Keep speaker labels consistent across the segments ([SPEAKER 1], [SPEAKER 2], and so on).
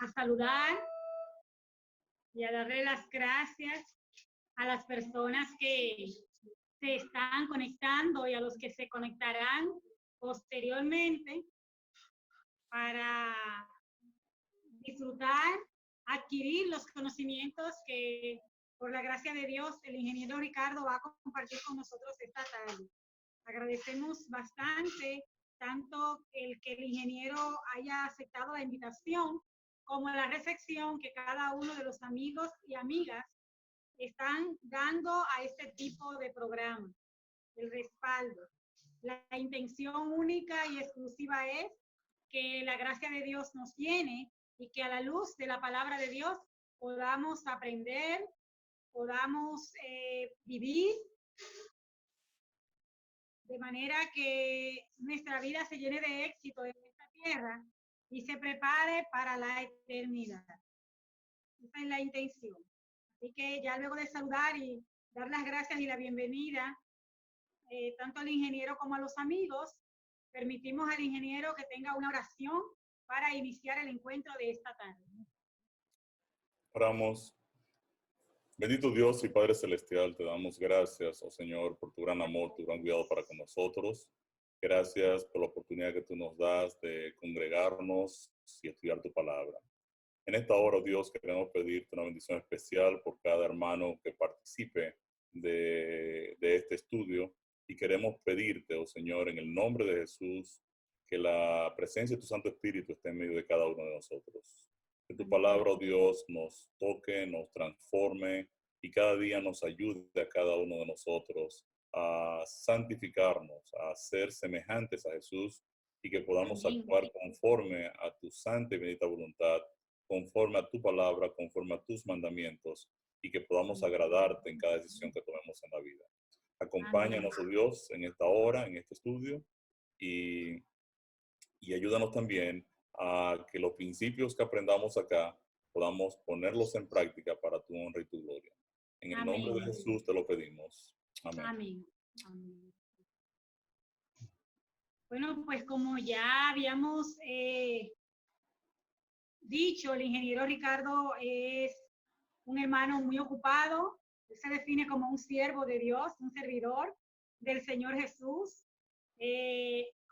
[SPEAKER 1] a saludar y a darle las gracias a las personas que se están conectando y a los que se conectarán posteriormente para disfrutar, adquirir los conocimientos que por la gracia de Dios el ingeniero Ricardo va a compartir con nosotros esta tarde. Agradecemos bastante tanto el que el ingeniero haya aceptado la invitación como la recepción que cada uno de los amigos y amigas están dando a este tipo de programa, el respaldo. La intención única y exclusiva es que la gracia de Dios nos llene y que a la luz de la palabra de Dios podamos aprender, podamos vivir de manera que nuestra vida se llene de éxito en esta tierra y se prepare para la eternidad. Esa es la intención. Así que ya luego de saludar y dar las gracias y la bienvenida, tanto al ingeniero como a los amigos, permitimos al ingeniero que tenga una oración para iniciar el encuentro de esta tarde.
[SPEAKER 2] Oramos. Bendito Dios y Padre Celestial, te damos gracias, oh Señor, por tu gran amor, tu gran cuidado para con nosotros. Gracias por la oportunidad que tú nos das de congregarnos y estudiar tu palabra. En esta hora, oh Dios, queremos pedirte una bendición especial por cada hermano que participe de este estudio y queremos pedirte, oh Señor, en el nombre de Jesús, que la presencia de tu Santo Espíritu esté en medio de cada uno de nosotros. Que tu palabra, oh Dios, nos toque, nos transforme y cada día nos ayude a cada uno de nosotros a santificarnos, a ser semejantes a Jesús y que podamos actuar conforme a tu santa y bendita voluntad, conforme a tu palabra, conforme a tus mandamientos y que podamos agradarte en cada decisión que tomemos en la vida. Acompáñanos, oh Dios, en esta hora, en este estudio y ayúdanos también a que los principios que aprendamos acá podamos ponerlos en práctica para tu honra y tu gloria. En el nombre de Jesús te lo pedimos. Amén.
[SPEAKER 1] Amén. Amén. Bueno, pues como ya habíamos dicho, el ingeniero Ricardo es un hermano muy ocupado. Él se define como un siervo de Dios, un servidor del Señor Jesús.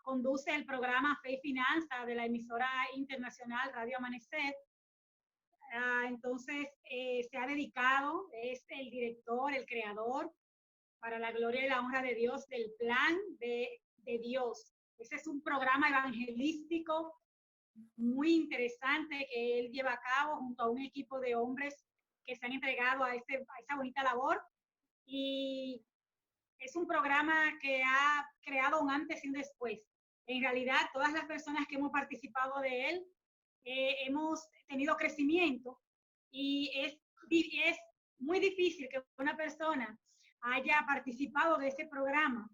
[SPEAKER 1] Conduce el programa Fe y Finanza de la emisora internacional Radio Amanecer. Entonces, se ha dedicado, es el director, el creador, para la gloria y la honra de Dios, del plan de Dios. Ese es un programa evangelístico muy interesante que él lleva a cabo junto a un equipo de hombres que se han entregado a esa bonita labor. Y es un programa que ha creado un antes y un después. En realidad, todas las personas que hemos participado de él hemos tenido crecimiento y es muy difícil que una persona haya participado de ese programa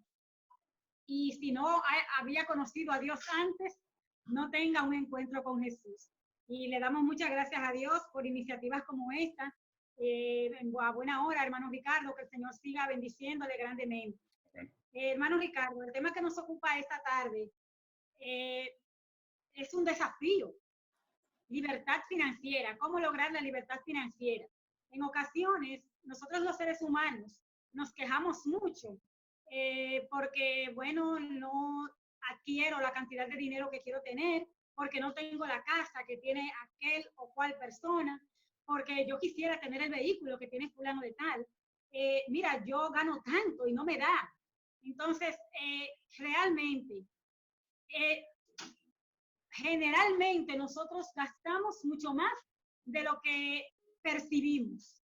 [SPEAKER 1] y si no había conocido a Dios antes, no tenga un encuentro con Jesús. Y le damos muchas gracias a Dios por iniciativas como esta. A buena hora, hermano Ricardo, que el Señor siga bendiciéndole grandemente. Hermano Ricardo, el tema que nos ocupa esta tarde es un desafío. Libertad financiera, ¿cómo lograr la libertad financiera? En ocasiones, nosotros los seres humanos nos quejamos mucho porque, bueno, no adquiero la cantidad de dinero que quiero tener, porque no tengo la casa que tiene aquel o cual persona, porque yo quisiera tener el vehículo que tiene fulano de tal. Mira, yo gano tanto y no me da. Entonces, realmente, generalmente nosotros gastamos mucho más de lo que percibimos,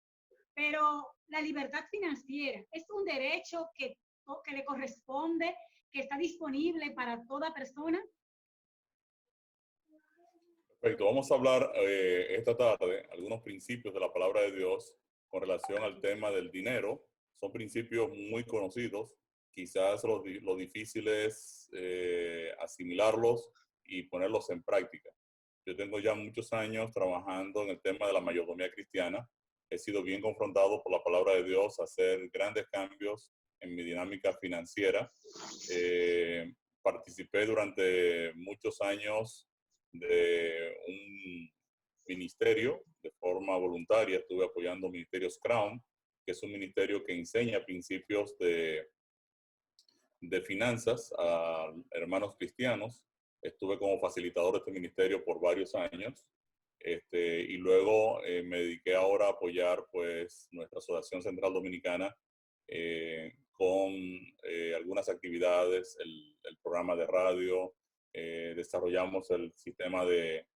[SPEAKER 1] pero la libertad financiera es un derecho que le corresponde, que está disponible para toda persona.
[SPEAKER 2] Perfecto, vamos a hablar esta tarde algunos principios de la palabra de Dios con relación al tema del dinero. Son principios muy conocidos, quizás lo difícil es asimilarlos y ponerlos en práctica. Yo tengo ya muchos años trabajando en el tema de la mayordomía cristiana. He sido bien confrontado por la palabra de Dios a hacer grandes cambios en mi dinámica financiera. Participé durante muchos años de ministerio de forma voluntaria. Estuve apoyando Ministerios Crown, que es un ministerio que enseña principios de finanzas a hermanos cristianos. Estuve como facilitador de este ministerio por varios años. Y luego me dediqué ahora a apoyar pues nuestra Asociación Central Dominicana con algunas actividades, el programa de radio, desarrollamos el sistema de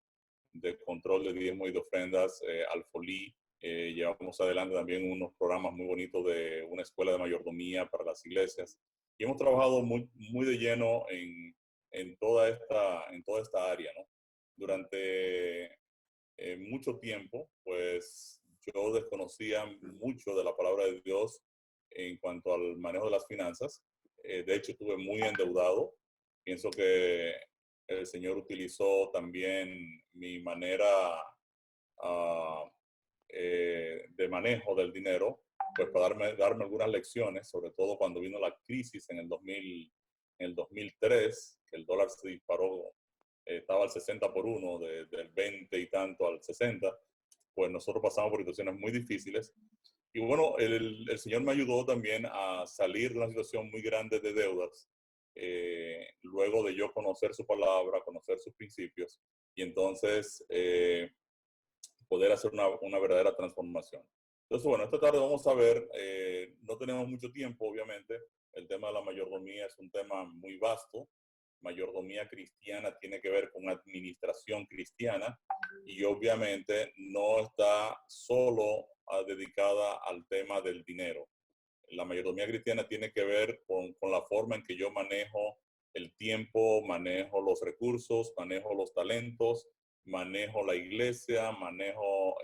[SPEAKER 2] control de diezmo y de ofrendas, Alfolí. Llevamos adelante también unos programas muy bonitos de una escuela de mayordomía para las iglesias. Y hemos trabajado muy, muy de lleno en toda esta área, ¿no? Durante mucho tiempo, pues yo desconocía mucho de la palabra de Dios en cuanto al manejo de las finanzas. De hecho, estuve muy endeudado. Pienso que el Señor utilizó también mi manera de manejo del dinero, pues para darme algunas lecciones, sobre todo cuando vino la crisis en el 2003, que el dólar se disparó, estaba al 60 por 1, del 20 y tanto al 60, pues nosotros pasamos por situaciones muy difíciles. Y bueno, el Señor me ayudó también a salir de una situación muy grande de deudas, luego de yo conocer su palabra, conocer sus principios, y entonces poder hacer una verdadera transformación. Entonces, bueno, esta tarde vamos a ver, no tenemos mucho tiempo, obviamente, el tema de la mayordomía es un tema muy vasto. Mayordomía cristiana tiene que ver con administración cristiana y obviamente no está solo dedicada al tema del dinero. La mayordomía cristiana tiene que ver con la forma en que yo manejo el tiempo, manejo los recursos, manejo los talentos, manejo la iglesia, manejo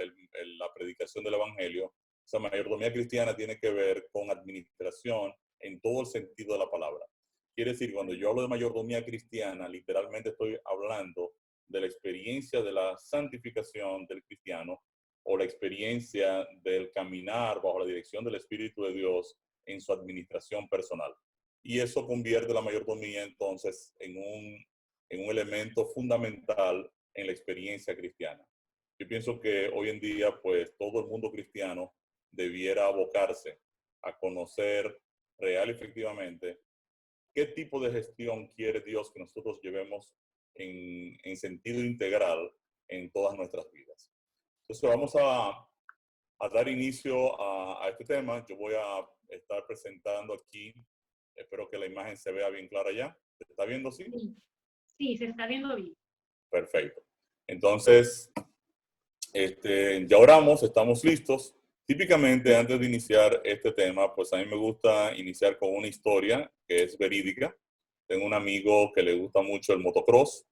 [SPEAKER 2] la predicación del evangelio. O sea, mayordomía cristiana tiene que ver con administración en todo el sentido de la palabra. Quiere decir, cuando yo hablo de mayordomía cristiana, literalmente estoy hablando de la experiencia de la santificación del cristiano o la experiencia del caminar bajo la dirección del Espíritu de Dios en su administración personal. Y eso convierte la mayordomía entonces en un elemento fundamental en la experiencia cristiana. Yo pienso que hoy en día, pues, todo el mundo cristiano debiera abocarse a conocer real y efectivamente qué tipo de gestión quiere Dios que nosotros llevemos en sentido integral en todas nuestras vidas. Entonces vamos a dar inicio a este tema. Yo voy a estar presentando aquí, espero que la imagen se vea bien clara ya. ¿Se está viendo, sí?
[SPEAKER 1] Sí, se está viendo bien.
[SPEAKER 2] Perfecto. Entonces, ya oramos, estamos listos. Típicamente, antes de iniciar este tema, pues a mí me gusta iniciar con una historia que es verídica. Tengo un amigo que le gusta mucho el motocross,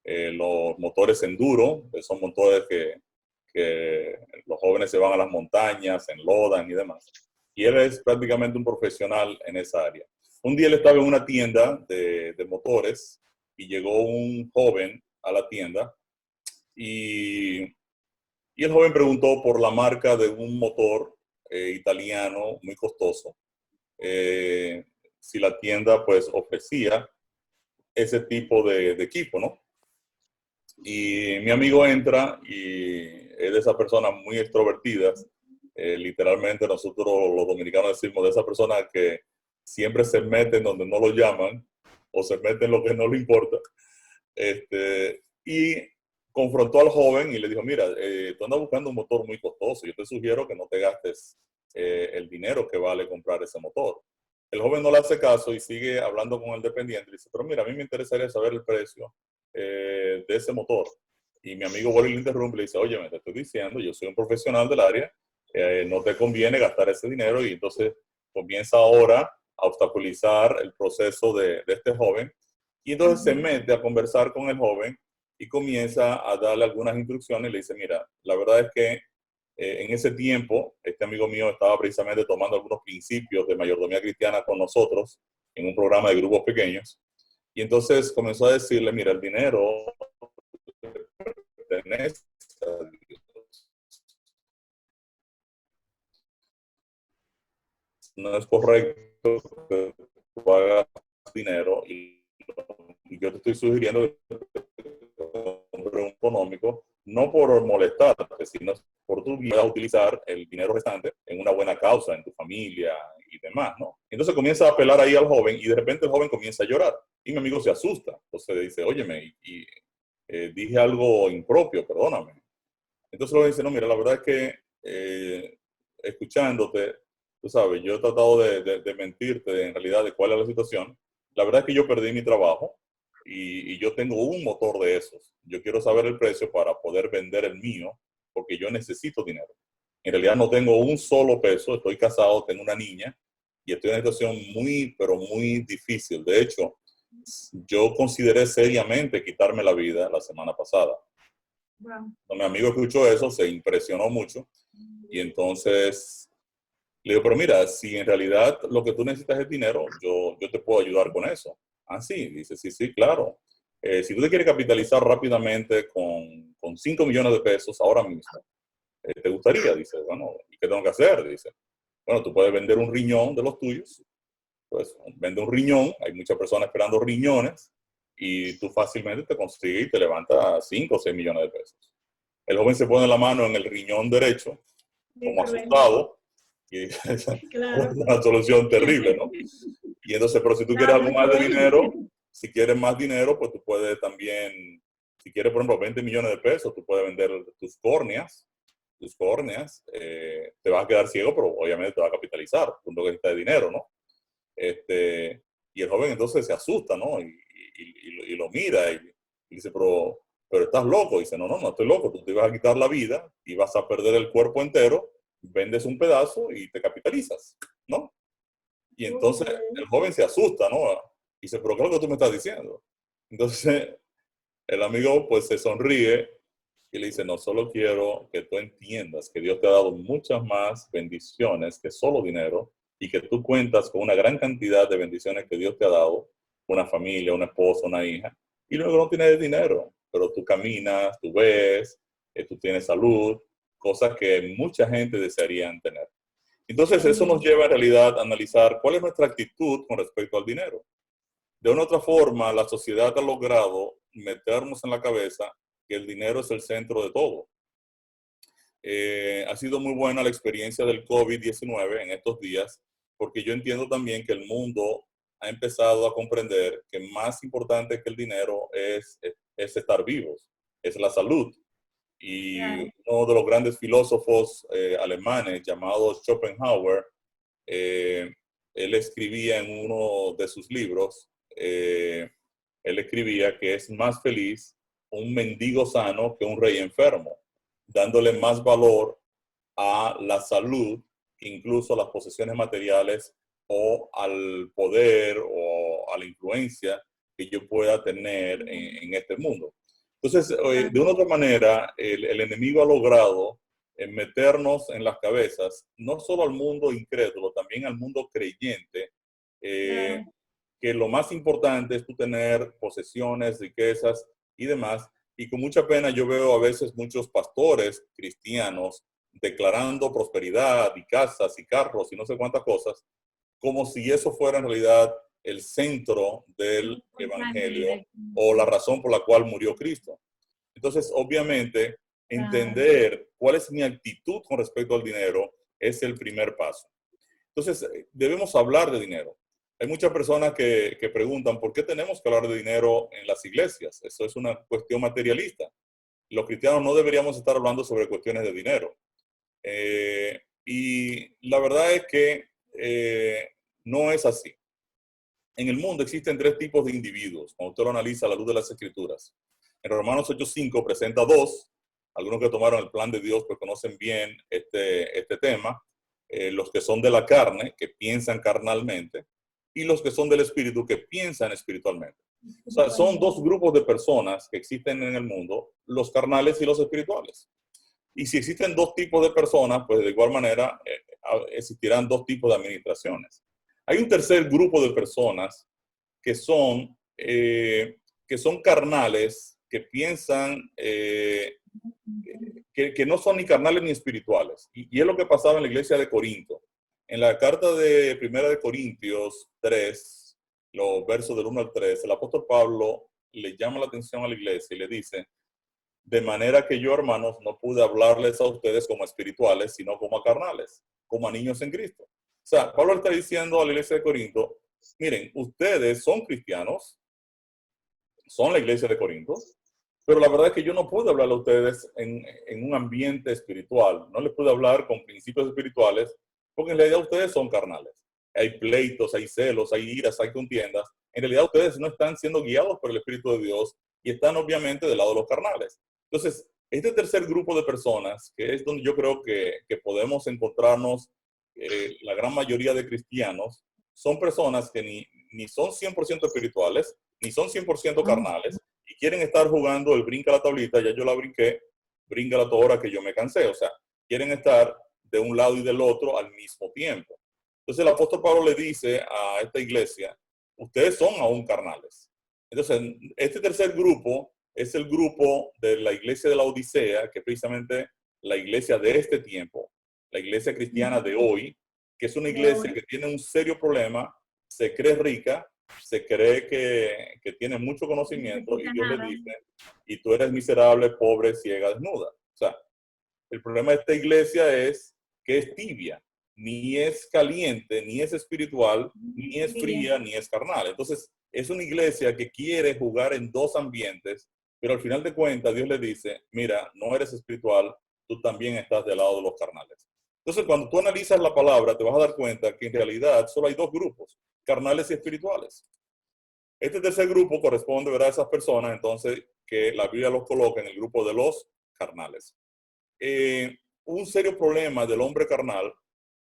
[SPEAKER 2] los motores enduro, que son motores que los jóvenes se van a las montañas, enlodan y demás. Y él es prácticamente un profesional en esa área. Un día él estaba en una tienda de motores y llegó un joven a la tienda y el joven preguntó por la marca de un motor italiano muy costoso. Si la tienda pues ofrecía ese tipo de equipo, ¿no? Y mi amigo entra y es de esas personas muy extrovertidas. Literalmente nosotros los dominicanos decimos de esas personas que siempre se meten donde no lo llaman o se meten en lo que no le importa. Y confrontó al joven y le dijo, mira, tú andas buscando un motor muy costoso. Yo te sugiero que no te gastes el dinero que vale comprar ese motor. El joven no le hace caso y sigue hablando con el dependiente. Y dice, pero mira, a mí me interesaría saber el precio de ese motor. Y mi amigo vuelve y le interrumpe y le dice, oye, me te estoy diciendo, yo soy un profesional del área, no te conviene gastar ese dinero. Y entonces comienza ahora a obstaculizar el proceso de este joven. Y entonces se mete a conversar con el joven y comienza a darle algunas instrucciones y le dice, mira, la verdad es que en ese tiempo, este amigo mío estaba precisamente tomando algunos principios de mayordomía cristiana con nosotros en un programa de grupos pequeños. Y entonces comenzó a decirle, mira, el dinero pertenece a Dios. No es correcto que tú hagas dinero y yo te estoy sugiriendo que compres un económico no por molestarte, sino por tu vida utilizar el dinero restante en una buena causa, en tu familia y demás, ¿no? Entonces comienza a apelar ahí al joven y de repente el joven comienza a llorar y mi amigo se asusta. Entonces dice, óyeme, dije algo impropio, perdóname. Entonces luego dice, no, mira, la verdad es que escuchándote, tú sabes, yo he tratado de mentirte en realidad de cuál es la situación. La verdad es que yo perdí mi trabajo y yo tengo un motor de esos. Yo quiero saber el precio para poder vender el mío porque yo necesito dinero. En realidad no tengo un solo peso, estoy casado, tengo una niña y estoy en una situación muy, pero muy difícil. De hecho, yo consideré seriamente quitarme la vida la semana pasada.
[SPEAKER 1] Wow.
[SPEAKER 2] Cuando mi amigo escuchó eso, se impresionó mucho y entonces le digo, pero mira, si en realidad lo que tú necesitas es dinero, yo te puedo ayudar con eso. Ah, sí, dice, sí, sí, claro. Si tú te quieres capitalizar rápidamente con 5 millones de pesos ahora mismo, ¿te gustaría? Dice, bueno, ¿y qué tengo que hacer? Dice, bueno, tú puedes vender un riñón de los tuyos, pues vende un riñón, hay muchas personas esperando riñones y tú fácilmente te consigues y te levantas 5 o 6 millones de pesos. El joven se pone la mano en el riñón derecho, como asustado, y es
[SPEAKER 1] Claro.
[SPEAKER 2] una solución terrible, ¿no? Y entonces, pero si tú quieres
[SPEAKER 1] Claro,
[SPEAKER 2] algo
[SPEAKER 1] muy
[SPEAKER 2] más de
[SPEAKER 1] cruel.
[SPEAKER 2] dinero, si quieres más dinero, pues tú puedes también, si quieres, por ejemplo, 20 millones de pesos, tú puedes vender tus córneas, te vas a quedar ciego, pero obviamente te va a capitalizar, tú no necesitas de dinero, ¿no? Y el joven entonces se asusta, ¿no? Y lo mira y dice, pero estás loco. Y dice, no, no, no estoy loco, tú te vas a quitar la vida y vas a perder el cuerpo entero, vendes un pedazo y te capitalizas, ¿no? Y entonces el joven se asusta, ¿no? Y dice, pero ¿qué es lo que tú me estás diciendo? Entonces el amigo pues se sonríe y le dice, no, solo quiero que tú entiendas que Dios te ha dado muchas más bendiciones que solo dinero y que tú cuentas con una gran cantidad de bendiciones que Dios te ha dado, una familia, una esposa, una hija, y luego no tienes dinero, pero tú caminas, tú ves, tú tienes salud, cosas que mucha gente desearían tener. Entonces eso nos lleva en realidad a analizar cuál es nuestra actitud con respecto al dinero. De una u otra forma, la sociedad ha logrado meternos en la cabeza que el dinero es el centro de todo. Ha sido muy buena la experiencia del COVID-19 en estos días, porque yo entiendo también que el mundo ha empezado a comprender que más importante que el dinero es estar vivos, es la salud. Y
[SPEAKER 1] Claro.
[SPEAKER 2] uno de los grandes filósofos alemanes, llamado Schopenhauer, eh, él escribía en uno de sus libros, él escribía que es más feliz un mendigo sano que un rey enfermo, dándole más valor a la salud, incluso a las posesiones materiales o al poder o a la influencia que yo pueda tener en este mundo. Entonces, de una u otra manera, el enemigo ha logrado meternos en las cabezas, no solo al mundo incrédulo, también al mundo creyente, eh,
[SPEAKER 1] Claro.
[SPEAKER 2] que lo más importante es tú tener posesiones, riquezas y demás. Y con mucha pena yo veo a veces muchos pastores cristianos declarando prosperidad y casas y carros y no sé cuántas cosas, como si eso fuera en realidad el centro del evangelio o la razón por la cual murió Cristo. Entonces, obviamente, entender cuál es mi actitud con respecto al dinero es el primer paso. Entonces, debemos hablar de dinero. Hay muchas personas que preguntan, ¿por qué tenemos que hablar de dinero en las iglesias? Eso es una cuestión materialista. Los cristianos no deberíamos estar hablando sobre cuestiones de dinero. Y la verdad es que no es así. En el mundo existen tres tipos de individuos, cuando usted lo analiza a la luz de las Escrituras. En Romanos 8:5 presenta dos. Algunos que tomaron el plan de Dios pues conocen bien este tema. Los que son de la carne, que piensan carnalmente, y los que son del espíritu, que piensan espiritualmente. O sea, son dos grupos de personas que existen en el mundo, los carnales y los espirituales. Y si existen dos tipos de personas, pues de igual manera existirán dos tipos de administraciones. Hay un tercer grupo de personas que son carnales, que piensan que no son ni carnales ni espirituales. Y es lo que pasaba en la iglesia de Corinto. En la carta de Primera de Corintios 3, los versos del 1 al 3, el apóstol Pablo le llama la atención a la iglesia y le dice, De manera que yo, hermanos, no pude hablarles a ustedes como espirituales, sino como a carnales, como a niños en Cristo. O sea, Pablo está diciendo a la iglesia de Corinto, miren, ustedes son cristianos, son la iglesia de Corinto, pero la verdad es que yo no puedo hablarle a ustedes en un ambiente espiritual. No les puedo hablar con principios espirituales, porque en realidad ustedes son carnales. Hay pleitos, hay celos, hay iras, hay contiendas. En realidad ustedes no están siendo guiados por el Espíritu de Dios y están obviamente del lado de los carnales. Entonces, este tercer grupo de personas, que es donde yo creo que podemos encontrarnos la gran mayoría de cristianos, son personas que ni son 100% espirituales, ni son 100% carnales, y quieren estar jugando el brinca la tablita, ya yo la brinqué, brinca la hora que yo me cansé. O sea, quieren estar de un lado y del otro al mismo tiempo. Entonces el apóstol Pablo le dice a esta iglesia, ustedes son aún carnales. Entonces, este tercer grupo es el grupo de la iglesia de la Odisea, que es precisamente la iglesia de este tiempo, la iglesia cristiana de hoy, que es una iglesia que tiene un serio problema, se cree rica, se cree que tiene mucho conocimiento, y Dios le dice, y tú eres miserable, pobre, ciega, desnuda. O sea, el problema de esta iglesia es que es tibia, ni es caliente, ni es espiritual, ni es fría, ni es carnal. Entonces, es una iglesia que quiere jugar en dos ambientes, pero al final de cuentas Dios le dice, mira, no eres espiritual, tú también estás del lado de los carnales. Entonces, cuando tú analizas la palabra, te vas a dar cuenta que en realidad solo hay dos grupos, carnales y espirituales. Este tercer grupo corresponde, ¿verdad?, a esas personas, entonces, que la Biblia los coloca en el grupo de los carnales. Un serio problema del hombre carnal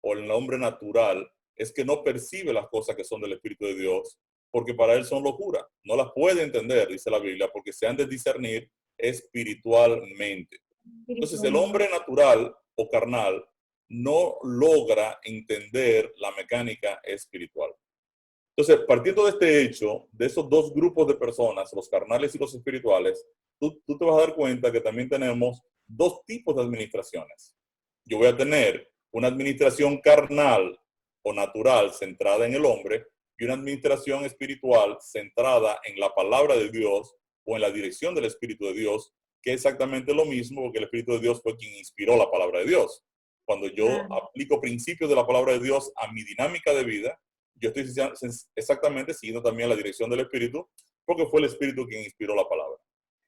[SPEAKER 2] o el hombre natural es que no percibe las cosas que son del Espíritu de Dios, porque para él son locura. No las puede entender, dice la Biblia, porque se han de discernir espiritualmente. Entonces, el hombre natural o carnal no logra entender la mecánica espiritual. Entonces, partiendo de este hecho, de esos dos grupos de personas, los carnales y los espirituales, tú te vas a dar cuenta que también tenemos dos tipos de administraciones. Yo voy a tener una administración carnal o natural centrada en el hombre y una administración espiritual centrada en la palabra de Dios o en la dirección del Espíritu de Dios, que es exactamente lo mismo, porque el Espíritu de Dios fue quien inspiró la palabra de Dios. Cuando yo aplico principios de la palabra de Dios a mi dinámica de vida, yo estoy exactamente siguiendo también la dirección del Espíritu, porque fue el Espíritu quien inspiró la palabra.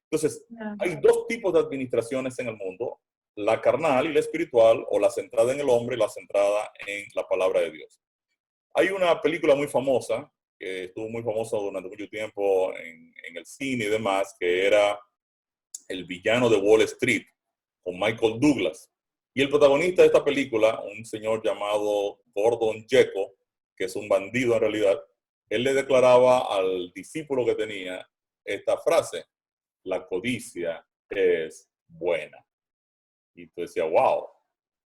[SPEAKER 2] Entonces, hay dos tipos de administraciones en el mundo, la carnal y la espiritual, o la centrada en el hombre y la centrada en la palabra de Dios. Hay una película muy famosa, que estuvo muy famosa durante mucho tiempo en el cine y demás, que era El villano de Wall Street, con Michael Douglas. Y el protagonista de esta película, un señor llamado Gordon Gekko, que es un bandido en realidad, él le declaraba al discípulo que tenía esta frase: la codicia es buena. Y tú decías, wow,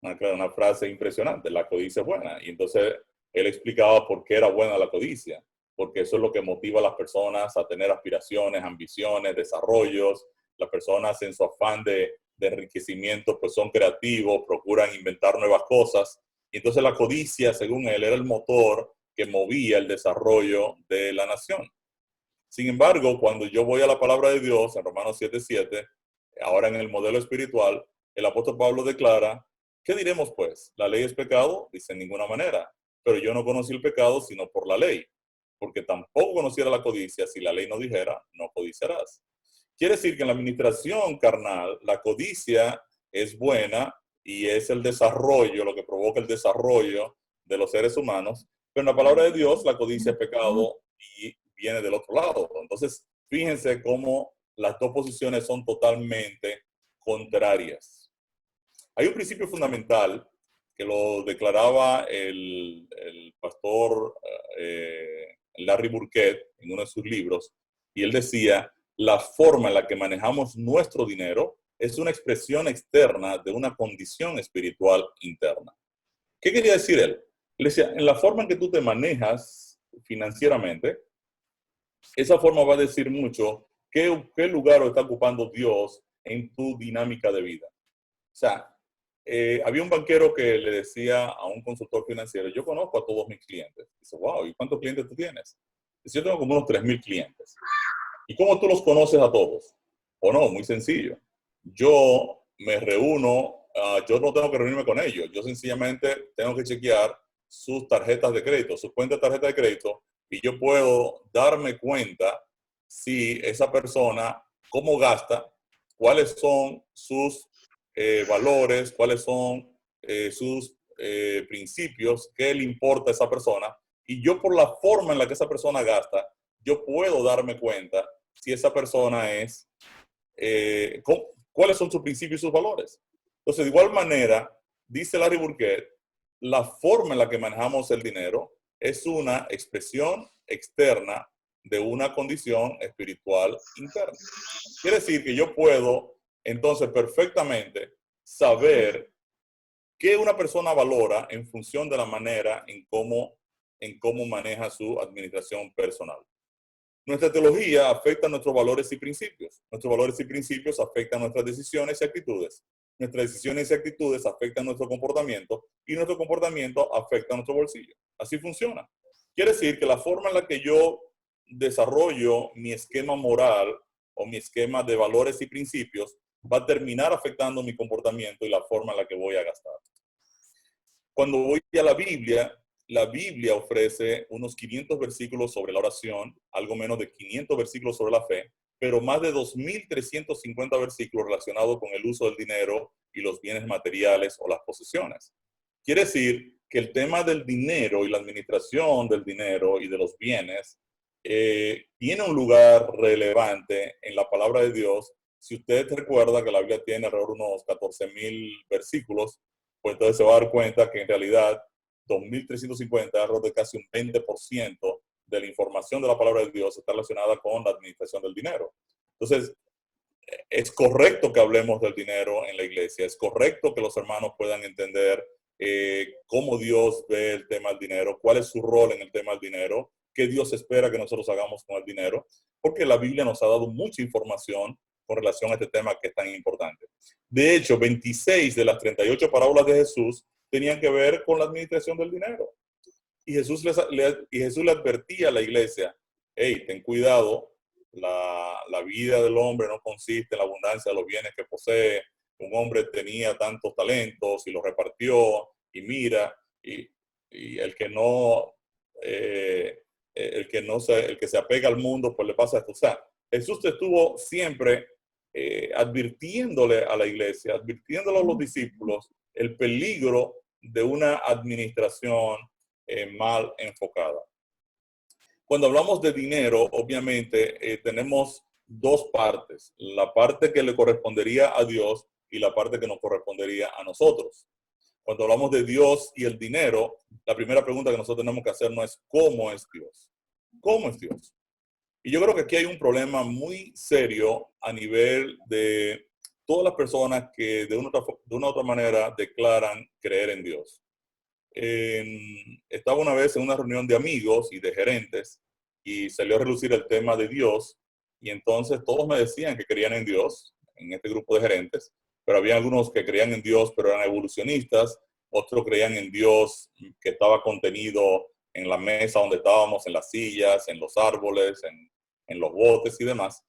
[SPEAKER 2] una frase impresionante, la codicia es buena. Y entonces él explicaba por qué era buena la codicia, porque eso es lo que motiva a las personas a tener aspiraciones, ambiciones, desarrollos. Las personas en su afán de enriquecimiento pues son creativos, procuran inventar nuevas cosas. Y entonces la codicia, según él, era el motor que movía el desarrollo de la nación. Sin embargo, cuando yo voy a la palabra de Dios, en Romanos 7:7, ahora en el modelo espiritual, el apóstol Pablo declara, ¿qué diremos pues? ¿La ley es pecado? Dice, en ninguna manera. Pero yo no conocí el pecado sino por la ley, porque tampoco conociera la codicia si la ley no dijera, no codiciarás. Quiere decir que en la administración carnal, la codicia es buena y es el desarrollo, lo que provoca el desarrollo de los seres humanos, pero en la palabra de Dios la codicia es pecado y viene del otro lado. Entonces, fíjense cómo las dos posiciones son totalmente contrarias. Hay un principio fundamental que lo declaraba el pastor Larry Burkett en uno de sus libros, y él decía, la forma en la que manejamos nuestro dinero es una expresión externa de una condición espiritual interna. ¿Qué quería decir él? Él decía, en la forma en que tú te manejas financieramente, esa forma va a decir mucho qué lugar está ocupando Dios en tu dinámica de vida. O sea, había un banquero que le decía a un consultor financiero, yo conozco a todos mis clientes. Dice, wow, ¿y cuántos clientes tú tienes? Dice, yo tengo como unos 3,000 clientes. ¿Y cómo tú los conoces a todos? O no, muy sencillo. yo me reúno, yo no tengo que reunirme con ellos, yo sencillamente tengo que chequear sus tarjetas de crédito, sus cuentas de tarjeta de crédito, y yo puedo darme cuenta si esa persona, cómo gasta, cuáles son sus valores, cuáles son sus principios, qué le importa a esa persona, y yo por la forma en la que esa persona gasta, yo puedo darme cuenta si esa persona es, cuáles son sus principios y sus valores. Entonces, de igual manera, dice Larry Burkett, la forma en la que manejamos el dinero es una expresión externa de una condición espiritual interna. Quiere decir que yo puedo entonces perfectamente saber qué una persona valora en función de la manera en cómo maneja su administración personal. Nuestra teología afecta nuestros valores y principios. Nuestros valores y principios afectan nuestras decisiones y actitudes. Nuestras decisiones y actitudes afectan nuestro comportamiento y nuestro comportamiento afecta nuestro bolsillo. Así funciona. Quiere decir que la forma en la que yo desarrollo mi esquema moral o mi esquema de valores y principios va a terminar afectando mi comportamiento y la forma en la que voy a gastar. Cuando voy a la Biblia ofrece unos 500 versículos sobre la oración, algo menos de 500 versículos sobre la fe, pero más de 2.350 versículos relacionados con el uso del dinero y los bienes materiales o las posesiones. Quiere decir que el tema del dinero y la administración del dinero y de los bienes tiene un lugar relevante en la palabra de Dios. Si usted recuerda que la Biblia tiene alrededor de unos 14.000 versículos, pues entonces se va a dar cuenta que en realidad 2.350, alrededor de casi un 20% de la información de la palabra de Dios está relacionada con la administración del dinero. Entonces, es correcto que hablemos del dinero en la iglesia, es correcto que los hermanos puedan entender cómo Dios ve el tema del dinero, cuál es su rol en el tema del dinero, qué Dios espera que nosotros hagamos con el dinero, porque la Biblia nos ha dado mucha información con relación a este tema que es tan importante. De hecho, 26 de las 38 parábolas de Jesús tenían que ver con la administración del dinero. Y Jesús le advertía a la iglesia, hey, ten cuidado, la vida del hombre no consiste en la abundancia de los bienes que posee. Un hombre tenía tantos talentos y los repartió, y mira, y el que no, el que se apega al mundo, pues le pasa esto. O sea, Jesús estuvo siempre advirtiéndole a la iglesia, advirtiéndole a los discípulos el peligro de una administración mal enfocada. Cuando hablamos de dinero, obviamente tenemos dos partes, la parte que le correspondería a Dios y la parte que nos correspondería a nosotros. Cuando hablamos de Dios y el dinero, la primera pregunta que nosotros tenemos que hacernos es ¿cómo es Dios? ¿Cómo es Dios? Y yo creo que aquí hay un problema muy serio a nivel de todas las personas que de una u otra manera declaran creer en Dios. Estaba una vez en una reunión de amigos y de gerentes y salió a relucir el tema de Dios, y entonces todos me decían que creían en Dios en este grupo de gerentes, pero había algunos que creían en Dios pero eran evolucionistas, otros creían en Dios que estaba contenido en la mesa donde estábamos, en las sillas, en los árboles, en los botes y demás.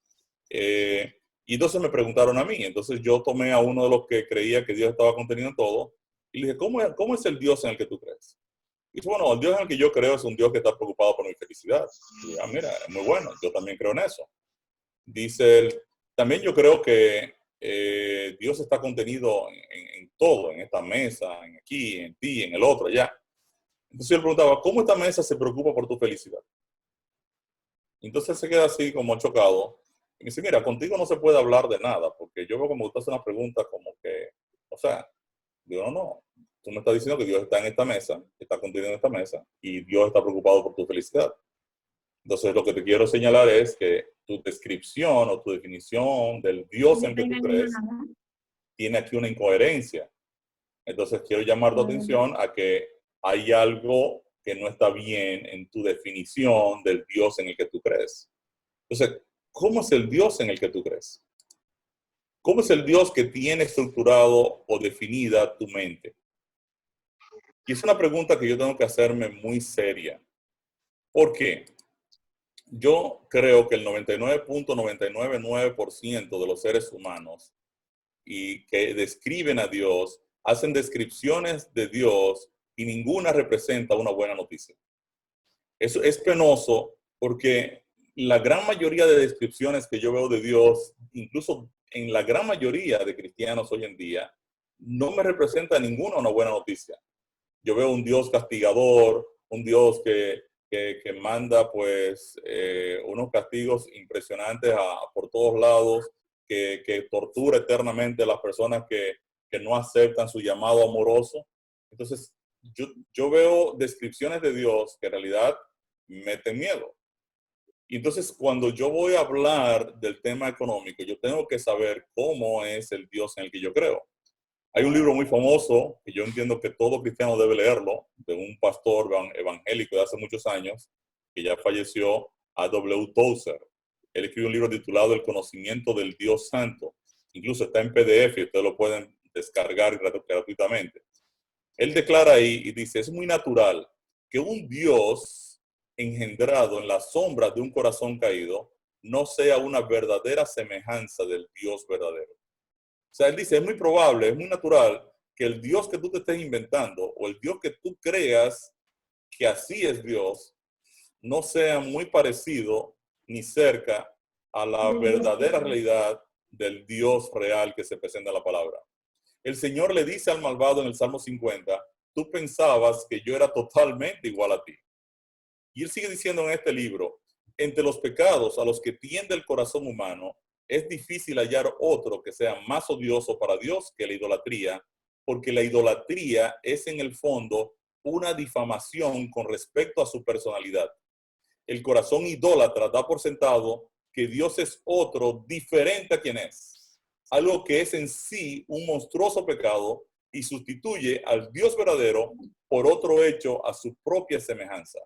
[SPEAKER 2] Y entonces me preguntaron a mí, entonces yo tomé a uno de los que creía que Dios estaba contenido en todo y le dije, ¿cómo es el Dios en el que tú crees? Y dice, bueno, el Dios en el que yo creo es un Dios que está preocupado por mi felicidad. Y dije, mira, es muy bueno, yo también creo en eso. Dice él, también yo creo que Dios está contenido en todo, en esta mesa, en aquí, en ti, en el otro, allá. Entonces yo le preguntaba, ¿cómo esta mesa se preocupa por tu felicidad? Entonces él se queda así como chocado. Y me dice, mira, contigo no se puede hablar de nada, porque yo veo como usted hace una pregunta como que, o sea, digo, no, tú me estás diciendo que Dios está en esta mesa, está contenido en esta mesa, y Dios está preocupado por tu felicidad. Entonces, lo que te quiero señalar es que tu descripción o tu definición del Dios en que tú crees tiene aquí una incoherencia. Entonces, quiero llamar tu atención a que hay algo que no está bien en tu definición del Dios en el que tú crees. Entonces, ¿cómo es el Dios en el que tú crees? ¿Cómo es el Dios que tiene estructurado o definida tu mente? Y es una pregunta que yo tengo que hacerme muy seria. ¿Por qué? Yo creo que el 99.999% de los seres humanos y que describen a Dios, hacen descripciones de Dios y ninguna representa una buena noticia. Eso es penoso porque la gran mayoría de descripciones que yo veo de Dios, incluso en la gran mayoría de cristianos hoy en día, no me representa ninguna una buena noticia. Yo veo un Dios castigador, un Dios que manda pues unos castigos impresionantes por todos lados, que tortura eternamente a las personas que no aceptan su llamado amoroso. Entonces, yo veo descripciones de Dios que en realidad meten miedo. Y entonces, cuando yo voy a hablar del tema económico, yo tengo que saber cómo es el Dios en el que yo creo. Hay un libro muy famoso, que yo entiendo que todo cristiano debe leerlo, de un pastor evangélico de hace muchos años, que ya falleció, A.W. Tozer. Él escribió un libro titulado El conocimiento del Dios Santo. Incluso está en PDF y ustedes lo pueden descargar gratuitamente. Él declara ahí y dice, es muy natural que un Dios engendrado en las sombras de un corazón caído no sea una verdadera semejanza del Dios verdadero. O sea, él dice, es muy probable, es muy natural que el Dios que tú te estés inventando o el Dios que tú creas que así es Dios, no sea muy parecido ni cerca a la verdadera realidad del Dios real que se presenta en la palabra. El Señor le dice al malvado en el Salmo 50, tú pensabas que yo era totalmente igual a ti. Y él sigue diciendo en este libro, entre los pecados a los que tiende el corazón humano, es difícil hallar otro que sea más odioso para Dios que la idolatría, porque la idolatría es en el fondo una difamación con respecto a su personalidad. El corazón idólatra da por sentado que Dios es otro diferente a quien es, algo que es en sí un monstruoso pecado y sustituye al Dios verdadero por otro hecho a su propia semejanza.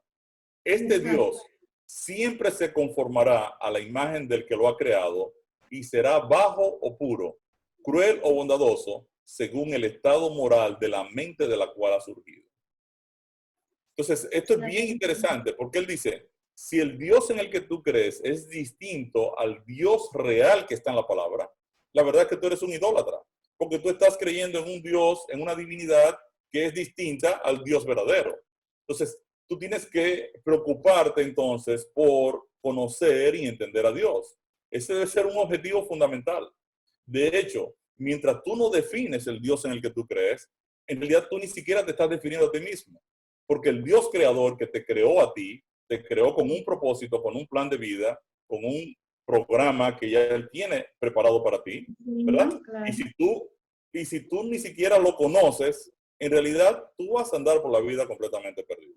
[SPEAKER 2] Este Dios siempre se conformará a la imagen del que lo ha creado y será bajo o puro, cruel o bondadoso, según el estado moral de la mente de la cual ha surgido. Entonces, esto es bien interesante porque él dice, si el Dios en el que tú crees es distinto al Dios real que está en la palabra, la verdad es que tú eres un idólatra, porque tú estás creyendo en un Dios, en una divinidad que es distinta al Dios verdadero. Entonces, tú tienes que preocuparte entonces por conocer y entender a Dios. Ese debe ser un objetivo fundamental. De hecho, mientras tú no defines el Dios en el que tú crees, en realidad tú ni siquiera te estás definiendo a ti mismo. Porque el Dios creador que te creó a ti, te creó con un propósito, con un plan de vida, con un programa que ya Él tiene preparado para ti, ¿verdad? Sí, claro. Y si tú ni siquiera lo conoces, en realidad tú vas a andar por la vida completamente perdido.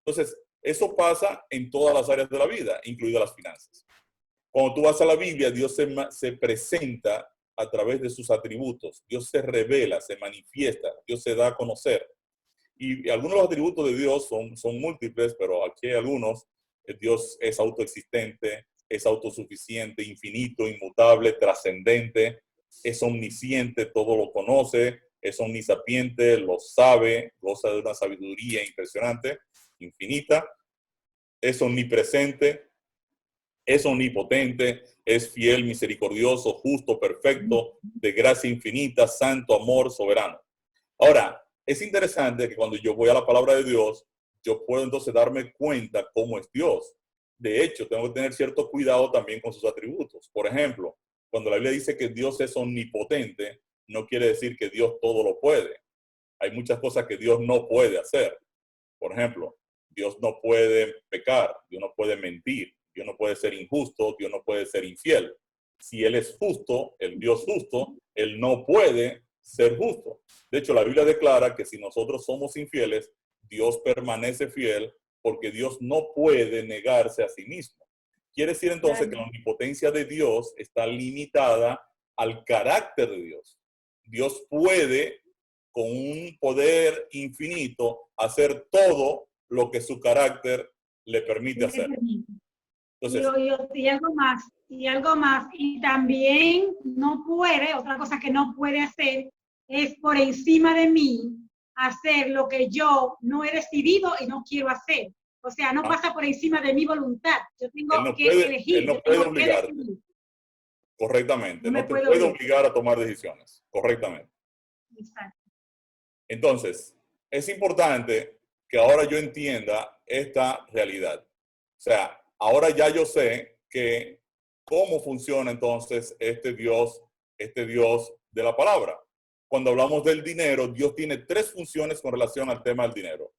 [SPEAKER 2] Entonces, eso pasa en todas las áreas de la vida, incluidas las finanzas. Cuando tú vas a la Biblia, Dios se presenta a través de sus atributos. Dios se revela, se manifiesta, Dios se da a conocer. Y algunos de los atributos de Dios son múltiples, pero aquí hay algunos. Dios es autoexistente, es autosuficiente, infinito, inmutable, trascendente, es omnisciente, todo lo conoce, es omnisapiente, lo sabe, goza de una sabiduría impresionante, infinita, es omnipresente, es omnipotente, es fiel, misericordioso, justo, perfecto, de gracia infinita, santo, amor, soberano. Ahora, es interesante que cuando yo voy a la palabra de Dios, yo puedo entonces darme cuenta cómo es Dios. De hecho, tengo que tener cierto cuidado también con sus atributos. Por ejemplo, cuando la Biblia dice que Dios es omnipotente, no quiere decir que Dios todo lo puede. Hay muchas cosas que Dios no puede hacer. Por ejemplo, Dios no puede pecar, Dios no puede mentir, Dios no puede ser injusto, Dios no puede ser infiel. Si Él es justo, el Dios justo, Él no puede ser justo. De hecho, la Biblia declara que si nosotros somos infieles, Dios permanece fiel porque Dios no puede negarse a sí mismo. Quiere decir entonces que la omnipotencia de Dios está limitada al carácter de Dios. Dios puede, con un poder infinito, hacer todo lo que su carácter le permite hacer.
[SPEAKER 1] Entonces, y algo más, y también no puede, otra cosa que no puede hacer es por encima de mí hacer lo que yo no he decidido y no quiero hacer. O sea, no pasa por encima de mi voluntad. Yo tengo que elegir.
[SPEAKER 2] Él no puede obligar. correctamente.
[SPEAKER 1] No me
[SPEAKER 2] No te
[SPEAKER 1] puedo
[SPEAKER 2] puede
[SPEAKER 1] ir.
[SPEAKER 2] obligar a tomar decisiones, correctamente.
[SPEAKER 1] Exacto.
[SPEAKER 2] Entonces, es importante que ahora yo entienda esta realidad. O sea, ahora ya yo sé que cómo funciona entonces este Dios de la palabra. Cuando hablamos del dinero, Dios tiene tres funciones con relación al tema del dinero.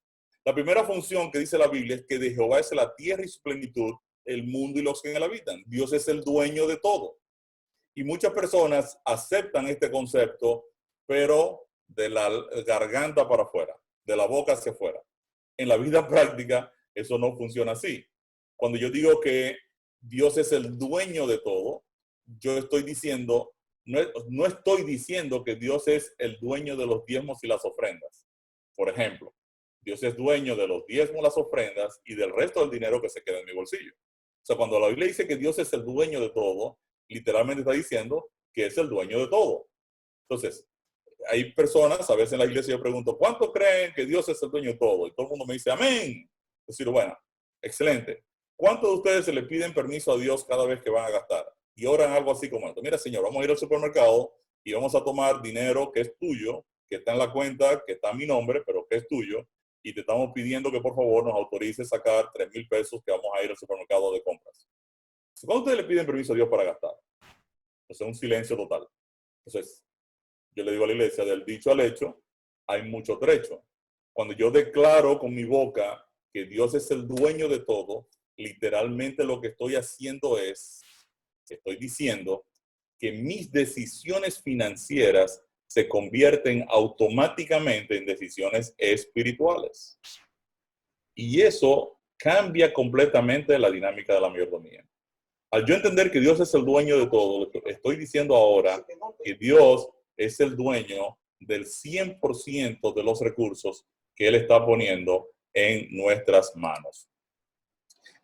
[SPEAKER 2] La primera función que dice la Biblia es que de Jehová es la tierra y su plenitud, el mundo y los que en él habitan. Dios es el dueño de todo. Y muchas personas aceptan este concepto, pero de la garganta para afuera, de la boca hacia afuera. En la vida práctica, eso no funciona así. Cuando yo digo que Dios es el dueño de todo, yo estoy diciendo, no estoy diciendo que Dios es el dueño de los diezmos y las ofrendas. Por ejemplo, Dios es dueño de los diezmos, las ofrendas y del resto del dinero que se queda en mi bolsillo. O sea, cuando la Biblia dice que Dios es el dueño de todo, literalmente está diciendo que es el dueño de todo. Entonces, hay personas, a veces en la iglesia yo pregunto, ¿cuántos creen que Dios es el dueño de todo? Y todo el mundo me dice, amén. Es decir, bueno, excelente. ¿Cuántos de ustedes se le piden permiso a Dios cada vez que van a gastar? Y oran algo así como esto. Mira, Señor, vamos a ir al supermercado y vamos a tomar dinero que es tuyo, que está en la cuenta, que está a mi nombre, pero que es tuyo, y te estamos pidiendo que por favor nos autorices sacar 3,000 pesos que vamos a ir al supermercado de compras. ¿Cuándo ustedes le piden permiso a Dios para gastar? Entonces, un silencio total. Entonces, yo le digo a la iglesia, del dicho al hecho, hay mucho trecho. Cuando yo declaro con mi boca que Dios es el dueño de todo, literalmente lo que estoy haciendo es, estoy diciendo que mis decisiones financieras se convierten automáticamente en decisiones espirituales. Y eso cambia completamente la dinámica de la mayordomía. Al yo entender que Dios es el dueño de todo, estoy diciendo ahora que Dios es el dueño del 100% de los recursos que Él está poniendo en nuestras manos.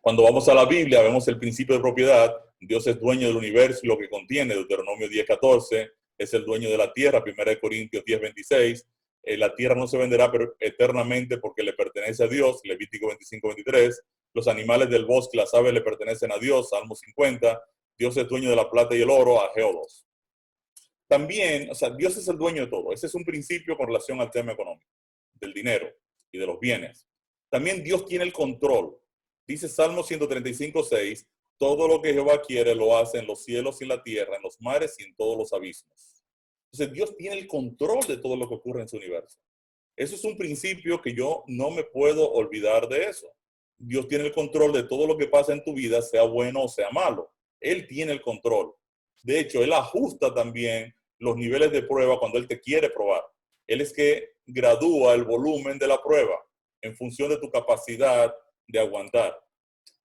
[SPEAKER 2] Cuando vamos a la Biblia, vemos el principio de propiedad. Dios es dueño del universo y lo que contiene, Deuteronomio 10:14, es el dueño de la tierra, 1 Corintios 10:26. La tierra no se venderá eternamente porque le pertenece a Dios, Levítico 25:23. Los animales del bosque, las aves le pertenecen a Dios, Salmo 50. Dios es dueño de la plata y el oro, Ageo 2. También, o sea, Dios es el dueño de todo. Ese es un principio con relación al tema económico, del dinero y de los bienes. También Dios tiene el control. Dice Salmo 135:6, todo lo que Jehová quiere lo hace en los cielos y en la tierra, en los mares y en todos los abismos. Entonces Dios tiene el control de todo lo que ocurre en su universo. Eso es un principio que yo no me puedo olvidar de eso. Dios tiene el control de todo lo que pasa en tu vida, sea bueno o sea malo. Él tiene el control. De hecho, Él ajusta también los niveles de prueba cuando Él te quiere probar. Él es que gradúa el volumen de la prueba en función de tu capacidad de aguantar.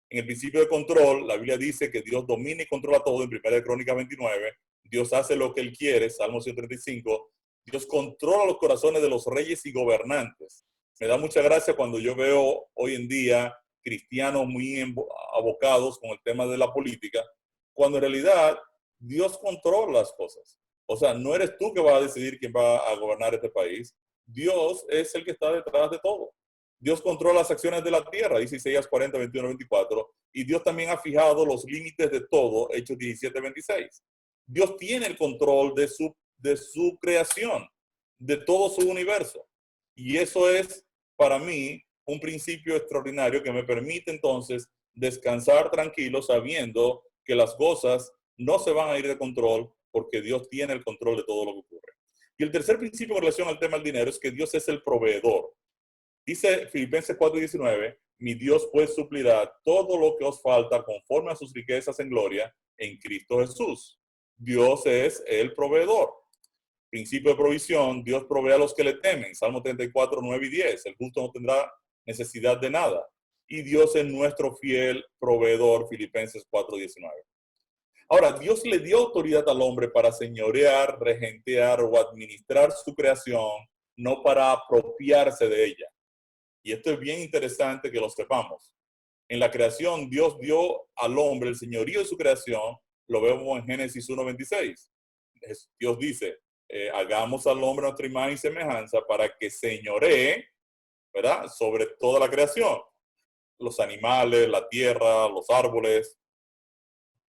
[SPEAKER 2] En el principio de control, la Biblia dice que Dios domina y controla todo en 1 Crónicas 29. Dios hace lo que Él quiere, Salmo 135. Dios controla los corazones de los reyes y gobernantes. Me da mucha gracia cuando yo veo hoy en día cristianos muy abocados con el tema de la política, cuando en realidad Dios controla las cosas. O sea, no eres tú que vas a decidir quién va a gobernar este país. Dios es el que está detrás de todo. Dios controla las acciones de la tierra, dice Isaías 40, 21, 24. Y Dios también ha fijado los límites de todo, Hechos 17, 26. Dios tiene el control de su creación, de todo su universo. Y eso es, para mí, un principio extraordinario que me permite entonces descansar tranquilo sabiendo que las cosas no se van a ir de control porque Dios tiene el control de todo lo que ocurre. Y el tercer principio en relación al tema del dinero es que Dios es el proveedor. Dice Filipenses 4:19, mi Dios pues suplirá todo lo que os falta conforme a sus riquezas en gloria en Cristo Jesús. Dios es el proveedor. Principio de provisión, Dios provee a los que le temen. Salmo 34, 9 y 10. El justo no tendrá necesidad de nada. Y Dios es nuestro fiel proveedor. Filipenses 4:19. Ahora, Dios le dio autoridad al hombre para señorear, regentear o administrar su creación, no para apropiarse de ella. Y esto es bien interesante que lo sepamos. En la creación, Dios dio al hombre el señorío de su creación. Lo vemos en Génesis 1:26. Dios dice, hagamos al hombre nuestra imagen y semejanza para que señoree, ¿verdad?, sobre toda la creación. Los animales, la tierra, los árboles.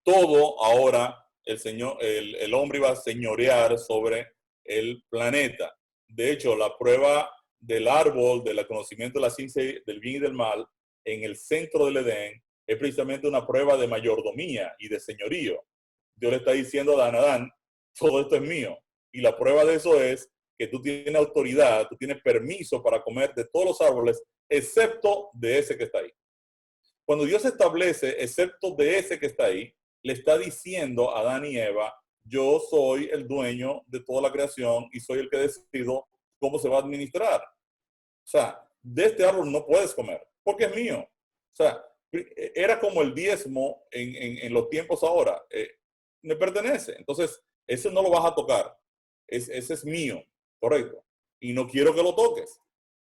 [SPEAKER 2] Todo ahora el hombre iba a señorear sobre el planeta. De hecho, la prueba del árbol, del conocimiento de la ciencia del bien y del mal, en el centro del Edén, es precisamente una prueba de mayordomía y de señorío. Dios le está diciendo a Adán, todo esto es mío. Y la prueba de eso es que tú tienes autoridad, tú tienes permiso para comer de todos los árboles, excepto de ese que está ahí. Cuando Dios establece, excepto de ese que está ahí, le está diciendo a Adán y Eva, yo soy el dueño de toda la creación y soy el que decido cómo se va a administrar. O sea, de este árbol no puedes comer, porque es mío. O sea, era como el diezmo en los tiempos ahora. Me pertenece. Entonces, ese no lo vas a tocar. Ese es mío, correcto. Y no quiero que lo toques.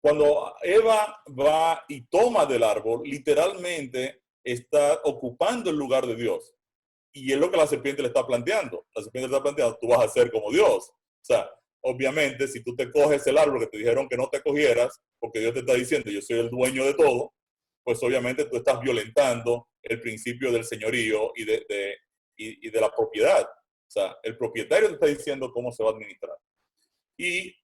[SPEAKER 2] Cuando Eva va y toma del árbol, literalmente está ocupando el lugar de Dios. Y es lo que la serpiente le está planteando. La serpiente le está planteando, tú vas a ser como Dios. O sea, obviamente, si tú te coges el árbol que te dijeron que no te cogieras, porque Dios te está diciendo, yo soy el dueño de todo, pues obviamente tú estás violentando el principio del señorío y de la propiedad. O sea, el propietario te está diciendo cómo se va a administrar. Y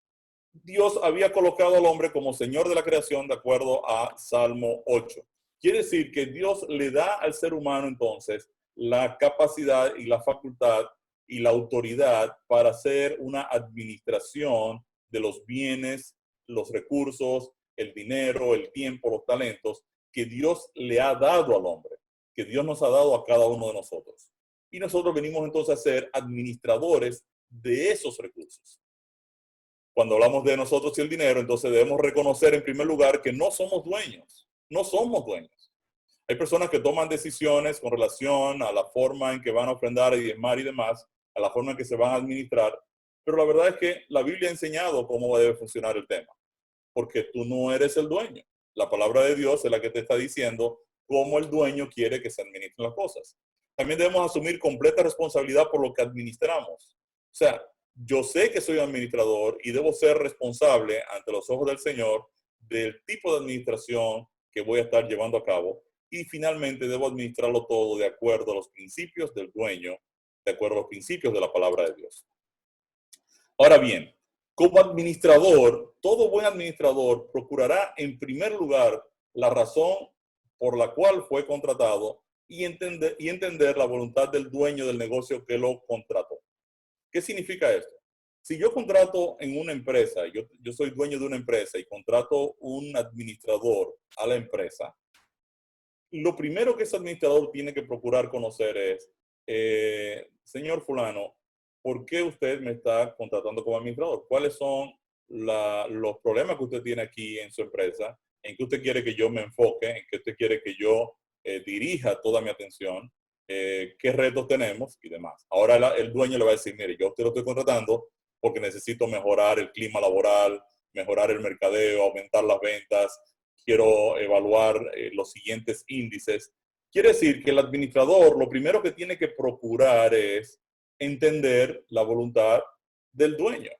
[SPEAKER 2] Dios había colocado al hombre como señor de la creación de acuerdo a Salmo 8. Quiere decir que Dios le da al ser humano entonces la capacidad y la facultad y la autoridad para hacer una administración de los bienes, los recursos, el dinero, el tiempo, los talentos que Dios le ha dado al hombre, que Dios nos ha dado a cada uno de nosotros. Y nosotros venimos entonces a ser administradores de esos recursos. Cuando hablamos de nosotros y el dinero, entonces debemos reconocer en primer lugar que no somos dueños. No somos dueños. Hay personas que toman decisiones con relación a la forma en que van a ofrendar y diezmar y demás, a la forma en que se van a administrar, pero la verdad es que la Biblia ha enseñado cómo debe funcionar el tema, porque tú no eres el dueño. La palabra de Dios es la que te está diciendo cómo el dueño quiere que se administren las cosas. También debemos asumir completa responsabilidad por lo que administramos. O sea, yo sé que soy administrador y debo ser responsable ante los ojos del Señor del tipo de administración que voy a estar llevando a cabo. Y finalmente debo administrarlo todo de acuerdo a los principios del dueño, de acuerdo a los principios de la palabra de Dios. Ahora bien, como administrador, todo buen administrador procurará en primer lugar la razón por la cual fue contratado y entender la voluntad del dueño del negocio que lo contrató. ¿Qué significa esto? Si yo contrato en una empresa, yo soy dueño de una empresa y contrato un administrador a la empresa, lo primero que ese administrador tiene que procurar conocer es, señor fulano, ¿por qué usted me está contratando como administrador? ¿Cuáles son los problemas que usted tiene aquí en su empresa? ¿En qué usted quiere que yo me enfoque? ¿En qué usted quiere que yo dirija toda mi atención? ¿Qué retos tenemos? Y demás. Ahora el dueño le va a decir, mire, yo a usted lo estoy contratando porque necesito mejorar el clima laboral, mejorar el mercadeo, aumentar las ventas, quiero evaluar los siguientes índices. Quiere decir que el administrador lo primero que tiene que procurar es entender la voluntad del dueño.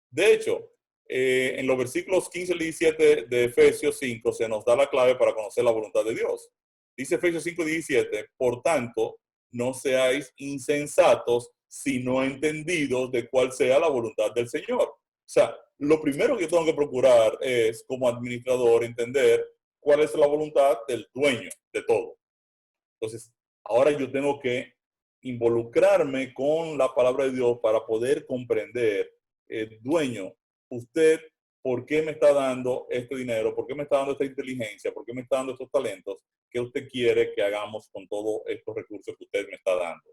[SPEAKER 2] De hecho, en los versículos 15 y 17 de Efesios 5 se nos da la clave para conocer la voluntad de Dios. Dice Efesios 5:17, por tanto, no seáis insensatos, sino entendidos de cuál sea la voluntad del Señor. O sea, lo primero que yo tengo que procurar es, como administrador, entender cuál es la voluntad del dueño de todo. Entonces, ahora yo tengo que involucrarme con la palabra de Dios para poder comprender, dueño, usted, ¿por qué me está dando este dinero? ¿Por qué me está dando esta inteligencia? ¿Por qué me está dando estos talentos? ¿Qué usted quiere que hagamos con todos estos recursos que usted me está dando?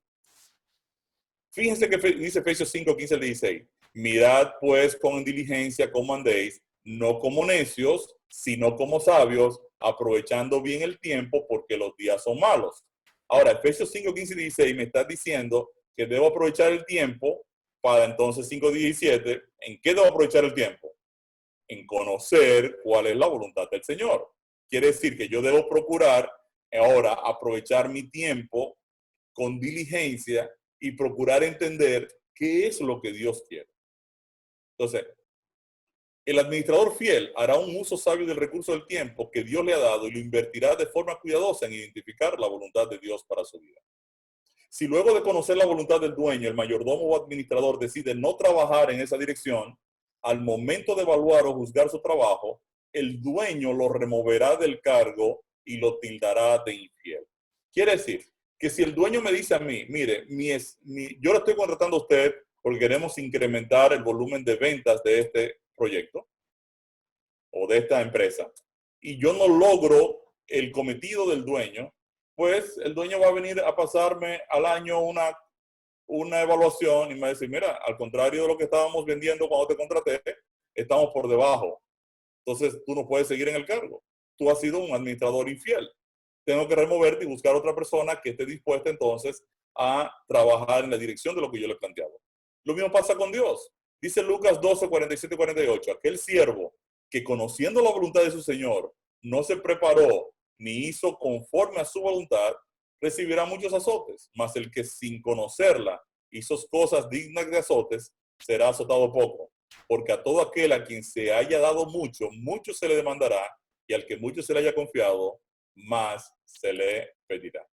[SPEAKER 2] Fíjense que dice Efesios 5, 15 al 16. Mirad pues con diligencia cómo andéis, no como necios, sino como sabios, aprovechando bien el tiempo porque los días son malos. Ahora, Efesios 5, 15 y 16 me está diciendo que debo aprovechar el tiempo para entonces 5, 17. ¿En qué debo aprovechar el tiempo? En conocer cuál es la voluntad del Señor. Quiere decir que yo debo procurar ahora aprovechar mi tiempo con diligencia y procurar entender qué es lo que Dios quiere. Entonces, el administrador fiel hará un uso sabio del recurso del tiempo que Dios le ha dado y lo invertirá de forma cuidadosa en identificar la voluntad de Dios para su vida. Si luego de conocer la voluntad del dueño, el mayordomo o administrador decide no trabajar en esa dirección, al momento de evaluar o juzgar su trabajo, el dueño lo removerá del cargo y lo tildará de infiel. Quiere decir que si el dueño me dice a mí, mire, yo le estoy contratando a usted porque queremos incrementar el volumen de ventas de este proyecto o de esta empresa, y yo no logro el cometido del dueño, pues el dueño va a venir a pasarme al año una evaluación y me va a decir, mira, al contrario de lo que estábamos vendiendo cuando te contraté, estamos por debajo. Entonces tú no puedes seguir en el cargo. Tú has sido un administrador infiel. Tengo que removerte y buscar otra persona que esté dispuesta entonces a trabajar en la dirección de lo que yo le planteaba. Lo mismo pasa con Dios. Dice Lucas 12, 47 y 48, aquel siervo que conociendo la voluntad de su Señor no se preparó ni hizo conforme a su voluntad, recibirá muchos azotes, mas el que sin conocerla hizo cosas dignas de azotes, será azotado poco. Porque a todo aquel a quien se haya dado mucho, mucho se le demandará, y al que mucho se le haya confiado, más se le pedirá.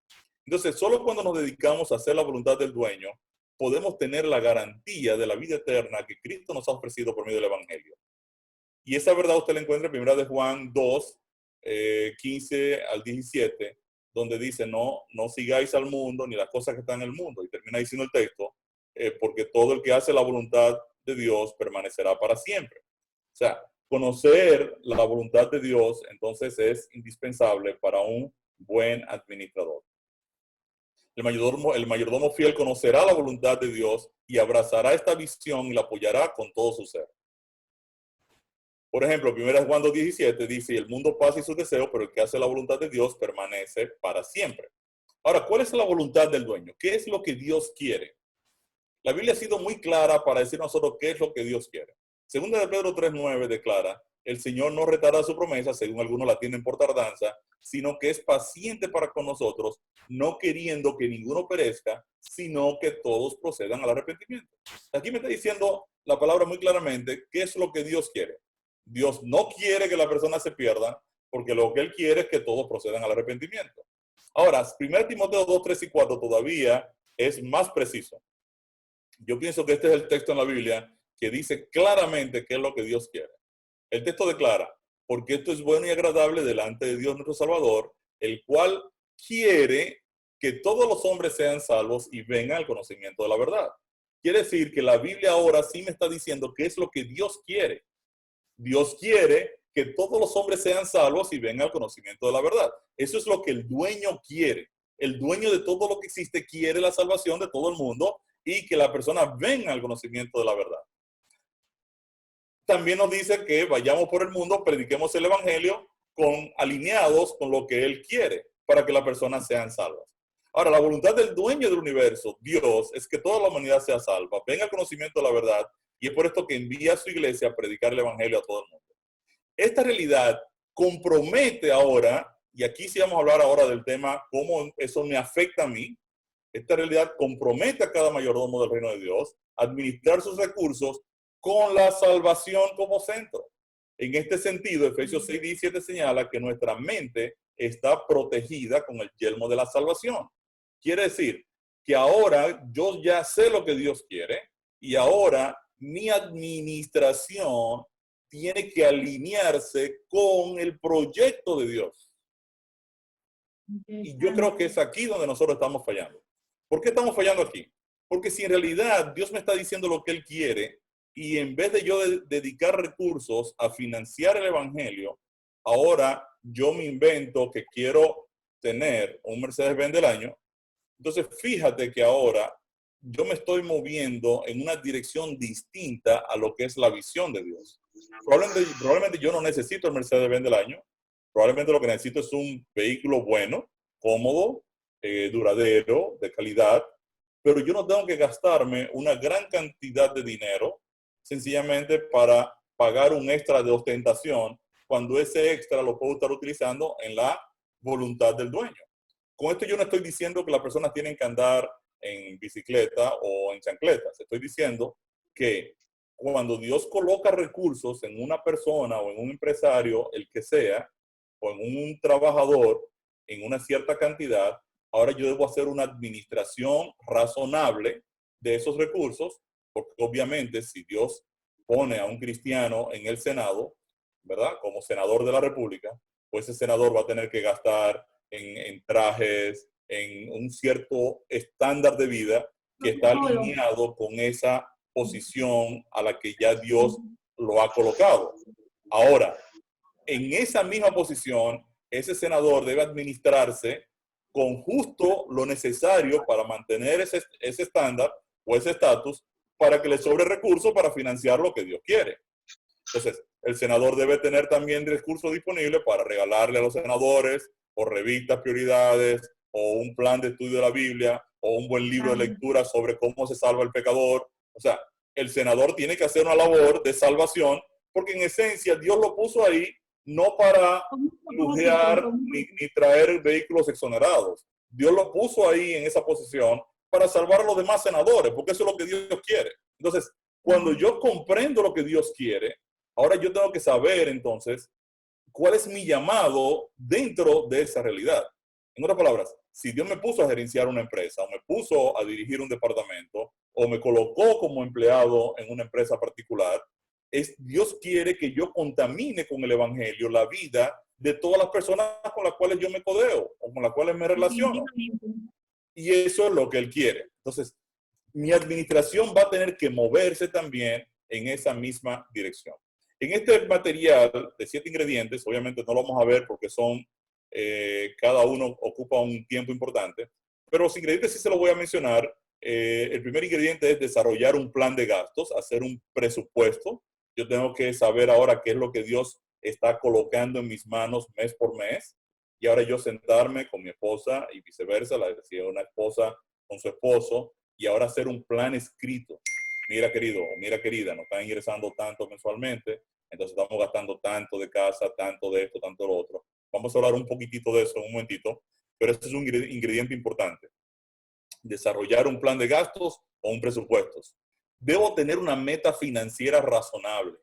[SPEAKER 2] Entonces, solo cuando nos dedicamos a hacer la voluntad del dueño, podemos tener la garantía de la vida eterna que Cristo nos ha ofrecido por medio del Evangelio. Y esa verdad usted la encuentra en 1 de Juan 2, 15 al 17, donde dice, no sigáis al mundo ni las cosas que están en el mundo. Y termina diciendo el texto, porque todo el que hace la voluntad de Dios permanecerá para siempre. O sea, conocer la voluntad de Dios entonces es indispensable para un buen administrador. El mayordomo fiel conocerá la voluntad de Dios y abrazará esta visión y la apoyará con todo su ser. Por ejemplo, 1 Juan 2:17 dice, el mundo pasa y sus deseos, pero el que hace la voluntad de Dios permanece para siempre. Ahora, ¿cuál es la voluntad del dueño? ¿Qué es lo que Dios quiere? La Biblia ha sido muy clara para decir a nosotros qué es lo que Dios quiere. Segunda de Pedro 3:9 declara, el Señor no retarda su promesa, según algunos la tienen por tardanza, sino que es paciente para con nosotros, no queriendo que ninguno perezca, sino que todos procedan al arrepentimiento. Aquí me está diciendo la palabra muy claramente qué es lo que Dios quiere. Dios no quiere que la persona se pierda, porque lo que Él quiere es que todos procedan al arrepentimiento. Ahora, 1 Timoteo 2, 3 y 4 todavía es más preciso. Yo pienso que este es el texto en la Biblia que dice claramente qué es lo que Dios quiere. El texto declara, porque esto es bueno y agradable delante de Dios nuestro Salvador, el cual quiere que todos los hombres sean salvos y vengan al conocimiento de la verdad. Quiere decir que la Biblia ahora sí me está diciendo qué es lo que Dios quiere. Dios quiere que todos los hombres sean salvos y vengan al conocimiento de la verdad. Eso es lo que el dueño quiere. El dueño de todo lo que existe quiere la salvación de todo el mundo y que la persona venga al conocimiento de la verdad. También nos dice que vayamos por el mundo, prediquemos el evangelio alineados con lo que Él quiere para que las personas sean salvas. Ahora, la voluntad del dueño del universo, Dios, es que toda la humanidad sea salva, venga al conocimiento de la verdad, y es por esto que envía a su iglesia a predicar el evangelio a todo el mundo. Esta realidad compromete ahora, y aquí sí vamos a hablar ahora del tema, cómo eso me afecta a mí. Esta realidad compromete a cada mayordomo del reino de Dios a administrar sus recursos con la salvación como centro. En este sentido, Efesios 6:17 señala que nuestra mente está protegida con el yelmo de la salvación. Quiere decir que ahora yo ya sé lo que Dios quiere y ahora mi administración tiene que alinearse con el proyecto de Dios. Y yo creo que es aquí donde nosotros estamos fallando. ¿Por qué estamos fallando aquí? Porque si en realidad Dios me está diciendo lo que Él quiere y en vez de yo dedicar recursos a financiar el evangelio, ahora yo me invento que quiero tener un Mercedes-Benz del año. Entonces fíjate que ahora yo me estoy moviendo en una dirección distinta a lo que es la visión de Dios. Probablemente yo no necesito el Mercedes-Benz del año. Probablemente lo que necesito es un vehículo bueno, cómodo, duradero, de calidad, pero yo no tengo que gastarme una gran cantidad de dinero sencillamente para pagar un extra de ostentación cuando ese extra lo puedo estar utilizando en la voluntad del dueño. Con esto yo no estoy diciendo que las personas tienen que andar en bicicleta o en chancletas. Estoy diciendo que cuando Dios coloca recursos en una persona o en un empresario, el que sea, o en un trabajador, en una cierta cantidad, ahora yo debo hacer una administración razonable de esos recursos, porque obviamente si Dios pone a un cristiano en el Senado, ¿verdad? Como senador de la República, pues ese senador va a tener que gastar en trajes, en un cierto estándar de vida que está alineado con esa posición a la que ya Dios lo ha colocado. Ahora, en esa misma posición, ese senador debe administrarse con justo lo necesario para mantener ese estándar o ese estatus para que le sobre recursos para financiar lo que Dios quiere. Entonces, el senador debe tener también recursos disponibles para regalarle a los senadores o revistas prioridades o un plan de estudio de la Biblia o un buen libro de lectura sobre cómo se salva el pecador. O sea, el senador tiene que hacer una labor de salvación porque en esencia Dios lo puso ahí no para lujear ni traer vehículos exonerados. Dios lo puso ahí en esa posición para salvar a los demás senadores, porque eso es lo que Dios quiere. Entonces, cuando yo comprendo lo que Dios quiere, ahora yo tengo que saber entonces cuál es mi llamado dentro de esa realidad. En otras palabras, si Dios me puso a gerenciar una empresa, o me puso a dirigir un departamento, o me colocó como empleado en una empresa particular, Dios quiere que yo contamine con el evangelio la vida de todas las personas con las cuales yo me codeo o con las cuales me relaciono. Y eso es lo que Él quiere. Entonces, mi administración va a tener que moverse también en esa misma dirección. En este material de 7 ingredientes, obviamente no lo vamos a ver porque son, cada uno ocupa un tiempo importante, pero los ingredientes sí se los voy a mencionar. El primer ingrediente es desarrollar un plan de gastos, hacer un presupuesto. Yo tengo que saber ahora qué es lo que Dios está colocando en mis manos mes por mes. Y ahora yo sentarme con mi esposa y viceversa, la decía una esposa con su esposo, y ahora hacer un plan escrito. Mira, querido, o mira, querida, nos están ingresando tanto mensualmente, entonces estamos gastando tanto de casa, tanto de esto, tanto de lo otro. Vamos a hablar un poquitito de eso en un momentito, pero este es un ingrediente importante. Desarrollar un plan de gastos o un presupuesto. Debo tener una meta financiera razonable.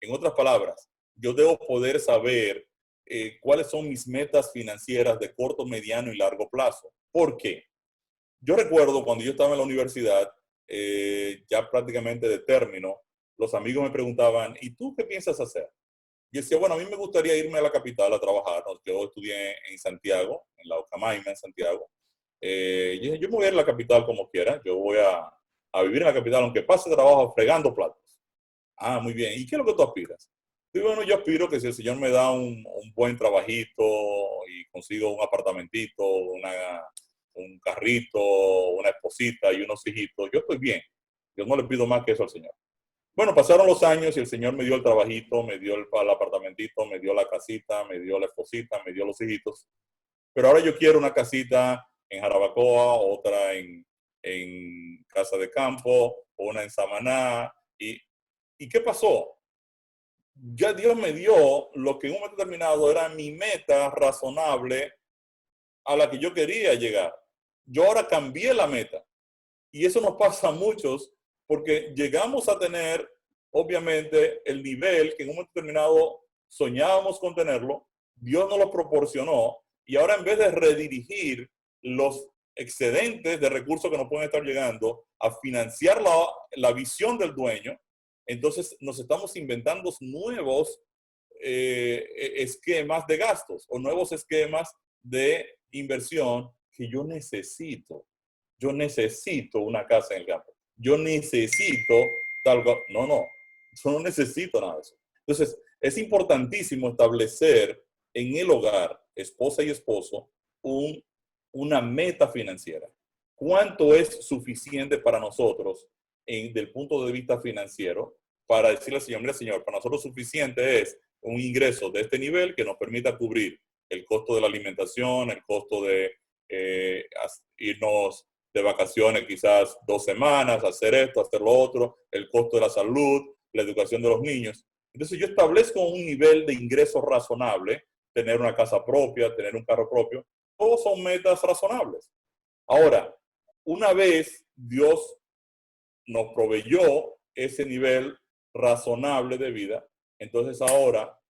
[SPEAKER 2] En otras palabras, yo debo poder saber cuáles son mis metas financieras de corto, mediano y largo plazo. ¿Por qué? Yo recuerdo cuando yo estaba en la universidad, ya prácticamente de término, los amigos me preguntaban, ¿y tú qué piensas hacer? Y decía, bueno, a mí me gustaría irme a la capital a trabajar. Yo estudié en Santiago, en la Ocamaima, en Santiago. Yo dije, yo me voy a ir a la capital como quiera. Yo voy a vivir en la capital, aunque pase trabajo fregando platos. Ah, muy bien. ¿Y qué es lo que tú aspiras? Y bueno, yo aspiro que si el Señor me da un buen trabajito y consigo un apartamentito, un carrito, una esposita y unos hijitos, yo estoy bien. Yo no le pido más que eso al Señor. Bueno, pasaron los años y el Señor me dio el trabajito, me dio el apartamentito, me dio la casita, me dio la esposita, me dio los hijitos. Pero ahora yo quiero una casita en Jarabacoa, otra en Casa de Campo, una en Samaná. ¿Y qué pasó? Ya Dios me dio lo que en un momento determinado era mi meta razonable a la que yo quería llegar. Yo ahora cambié la meta. Y eso nos pasa a muchos porque llegamos a tener, obviamente, el nivel que en un momento determinado soñábamos con tenerlo, Dios nos lo proporcionó y ahora en vez de redirigir los excedentes de recursos que nos pueden estar llegando a financiar la visión del dueño, entonces nos estamos inventando nuevos esquemas de gastos o nuevos esquemas de inversión que yo necesito. Yo necesito una casa en el campo. Yo necesito tal cosa. No, no. Yo no necesito nada de eso. Entonces, es importantísimo establecer en el hogar, esposa y esposo, una meta financiera. ¿Cuánto es suficiente para nosotros del punto de vista financiero para decirle al Señor, mira, Señor, para nosotros suficiente es un ingreso de este nivel que nos permita cubrir el costo de la alimentación, el costo de irnos de vacaciones quizás 2 semanas, hacer esto, hacer lo otro, el costo de la salud, la educación de los niños. Entonces yo establezco un nivel de ingreso razonable, tener una casa propia, tener un carro propio, todos son metas razonables. Ahora, una vez Dios nos proveyó ese nivel razonable de vida, entonces ahora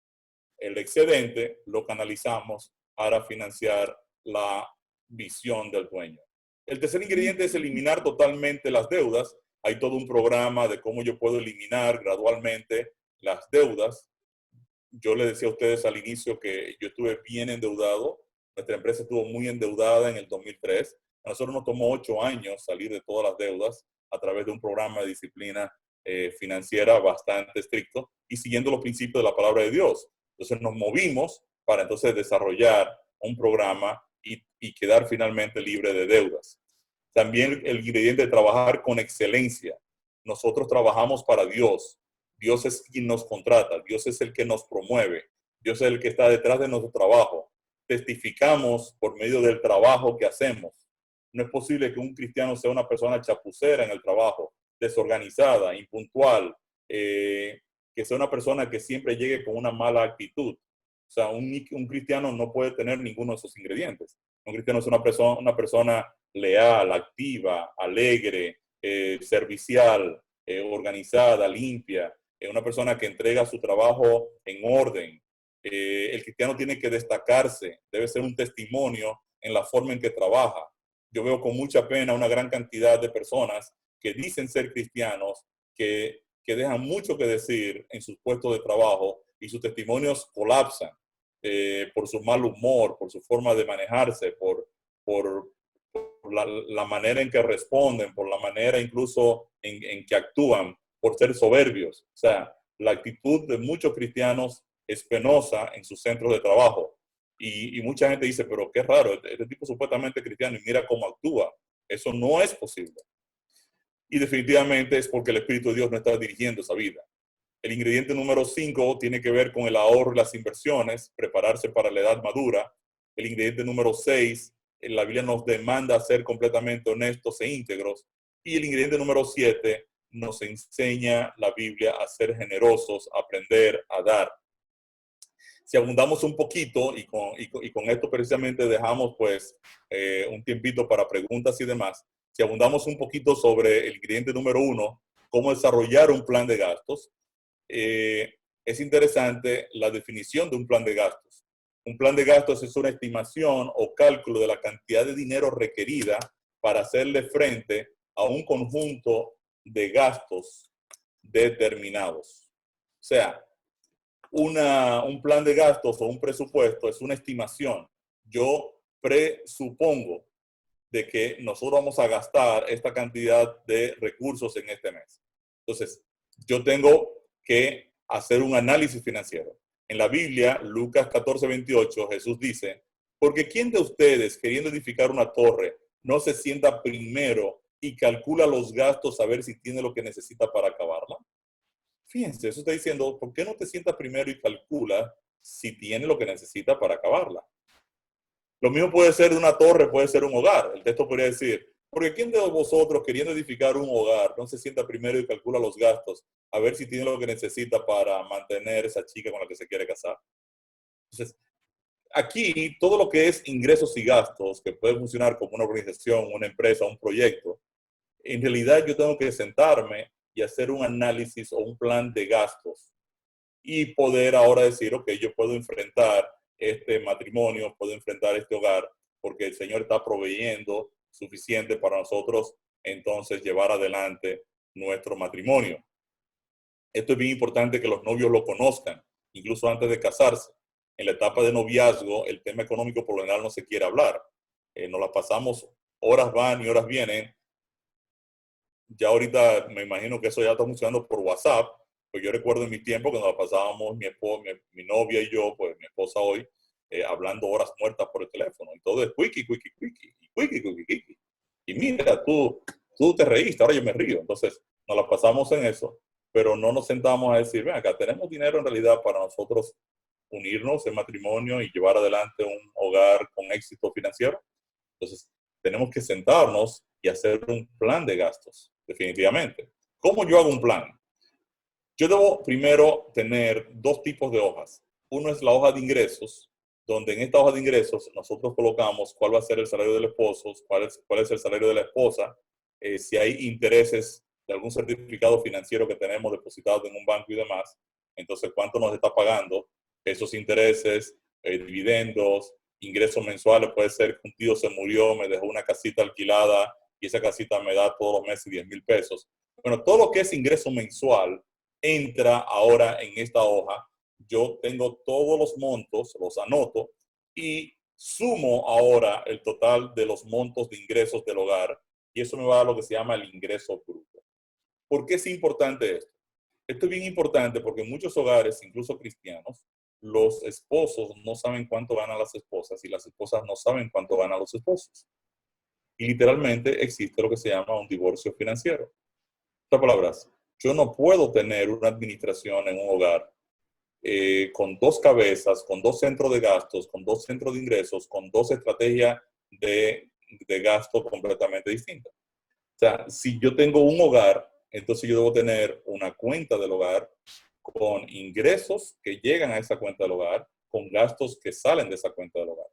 [SPEAKER 2] el excedente lo canalizamos para financiar la visión del dueño. El tercer ingrediente es eliminar totalmente las deudas. Hay todo un programa de cómo yo puedo eliminar gradualmente las deudas. Yo le decía a ustedes al inicio que yo estuve bien endeudado. Nuestra empresa estuvo muy endeudada en el 2003. A nosotros nos tomó 8 años salir de todas las deudas a través de un programa de disciplina financiera bastante estricto y siguiendo los principios de la palabra de Dios. Entonces nos movimos para entonces desarrollar un programa y quedar finalmente libre de deudas. También el ingrediente de trabajar con excelencia. Nosotros trabajamos para Dios. Dios es quien nos contrata. Dios es el que nos promueve. Dios es el que está detrás de nuestro trabajo. Testificamos por medio del trabajo que hacemos. No es posible que un cristiano sea una persona chapucera en el trabajo, desorganizada, impuntual, que sea una persona que siempre llegue con una mala actitud. O sea, un cristiano no puede tener ninguno de esos ingredientes. Un cristiano es una persona leal, activa, alegre, servicial, organizada, limpia, una persona que entrega su trabajo en orden. El cristiano tiene que destacarse, debe ser un testimonio en la forma en que trabaja. Yo veo con mucha pena una gran cantidad de personas que dicen ser cristianos, que dejan mucho que decir en sus puestos de trabajo y sus testimonios colapsan por su mal humor, por su forma de manejarse, por la manera en que responden, por la manera incluso en que actúan, por ser soberbios. O sea, la actitud de muchos cristianos es penosa en sus centros de trabajo. Y mucha gente dice, pero qué raro, este tipo supuestamente cristiano y mira cómo actúa. Eso no es posible. Y definitivamente es porque el Espíritu de Dios no está dirigiendo esa vida. El ingrediente número 5 tiene que ver con el ahorro y las inversiones, prepararse para la edad madura. El ingrediente número 6, la Biblia nos demanda ser completamente honestos e íntegros. Y el ingrediente número 7, nos enseña la Biblia a ser generosos, a aprender a dar. Si abundamos un poquito y con esto precisamente dejamos pues un tiempito para preguntas y demás. Si abundamos un poquito sobre el ingrediente número 1, cómo desarrollar un plan de gastos, es interesante la definición de un plan de gastos. Un plan de gastos es una estimación o cálculo de la cantidad de dinero requerida para hacerle frente a un conjunto de gastos determinados. O sea, un plan de gastos o un presupuesto es una estimación. Yo presupongo de que nosotros vamos a gastar esta cantidad de recursos en este mes. Entonces, yo tengo que hacer un análisis financiero. En la Biblia, Lucas 14:28, Jesús dice, porque ¿quién de ustedes, queriendo edificar una torre, no se sienta primero y calcula los gastos a ver si tiene lo que necesita para acabarla? Fíjense, eso está diciendo, ¿por qué no te sientas primero y calcula si tiene lo que necesita para acabarla? Lo mismo puede ser de una torre, puede ser un hogar. El texto podría decir, porque ¿quién de vosotros queriendo edificar un hogar no se sienta primero y calcula los gastos a ver si tiene lo que necesita para mantener esa chica con la que se quiere casar? Entonces, aquí todo lo que es ingresos y gastos, que puede funcionar como una organización, una empresa, un proyecto, en realidad yo tengo que sentarme y hacer un análisis o un plan de gastos y poder ahora decir, ok, yo puedo enfrentar este matrimonio, puedo enfrentar este hogar, porque el Señor está proveyendo suficiente para nosotros entonces llevar adelante nuestro matrimonio. Esto es bien importante que los novios lo conozcan, incluso antes de casarse. En la etapa de noviazgo, el tema económico por lo general no se quiere hablar. Nos la pasamos, horas van y horas vienen. Ya ahorita me imagino que eso ya está funcionando por WhatsApp. Pues yo recuerdo en mi tiempo que nos la pasábamos mi novia y yo, pues mi esposa hoy, hablando horas muertas por el teléfono. Y todo es quickie, quickie, quickie, quickie, quickie, quickie. Y mira, tú te reíste, ahora yo me río. Entonces, nos la pasamos en eso, pero no nos sentamos a decir, ven acá, tenemos dinero en realidad para nosotros unirnos en matrimonio y llevar adelante un hogar con éxito financiero. Entonces, tenemos que sentarnos y hacer un plan de gastos, definitivamente. ¿Cómo yo hago un plan? Yo debo primero tener dos tipos de hojas. Uno es la hoja de ingresos, donde en esta hoja de ingresos nosotros colocamos cuál va a ser el salario del esposo, cuál es el salario de la esposa, si hay intereses de algún certificado financiero que tenemos depositado en un banco y demás, entonces cuánto nos está pagando esos intereses, dividendos, ingresos mensuales puede ser que un tío se murió, me dejó una casita alquilada y esa casita me da todos los meses 10,000 pesos. Bueno, todo lo que es ingreso mensual entra ahora en esta hoja. Yo tengo todos los montos, los anoto y sumo ahora el total de los montos de ingresos del hogar y eso me va a dar lo que se llama el ingreso bruto. ¿Por qué es importante esto? Esto es bien importante porque en muchos hogares, incluso cristianos, los esposos no saben cuánto ganan las esposas y las esposas no saben cuánto ganan los esposos. Y literalmente existe lo que se llama un divorcio financiero. En otras palabras, yo no puedo tener una administración en un hogar con dos cabezas, con dos centros de gastos, con dos centros de ingresos, con dos estrategias de gasto completamente distintas. O sea, si yo tengo un hogar, entonces yo debo tener una cuenta del hogar con ingresos que llegan a esa cuenta del hogar, con gastos que salen de esa cuenta del hogar.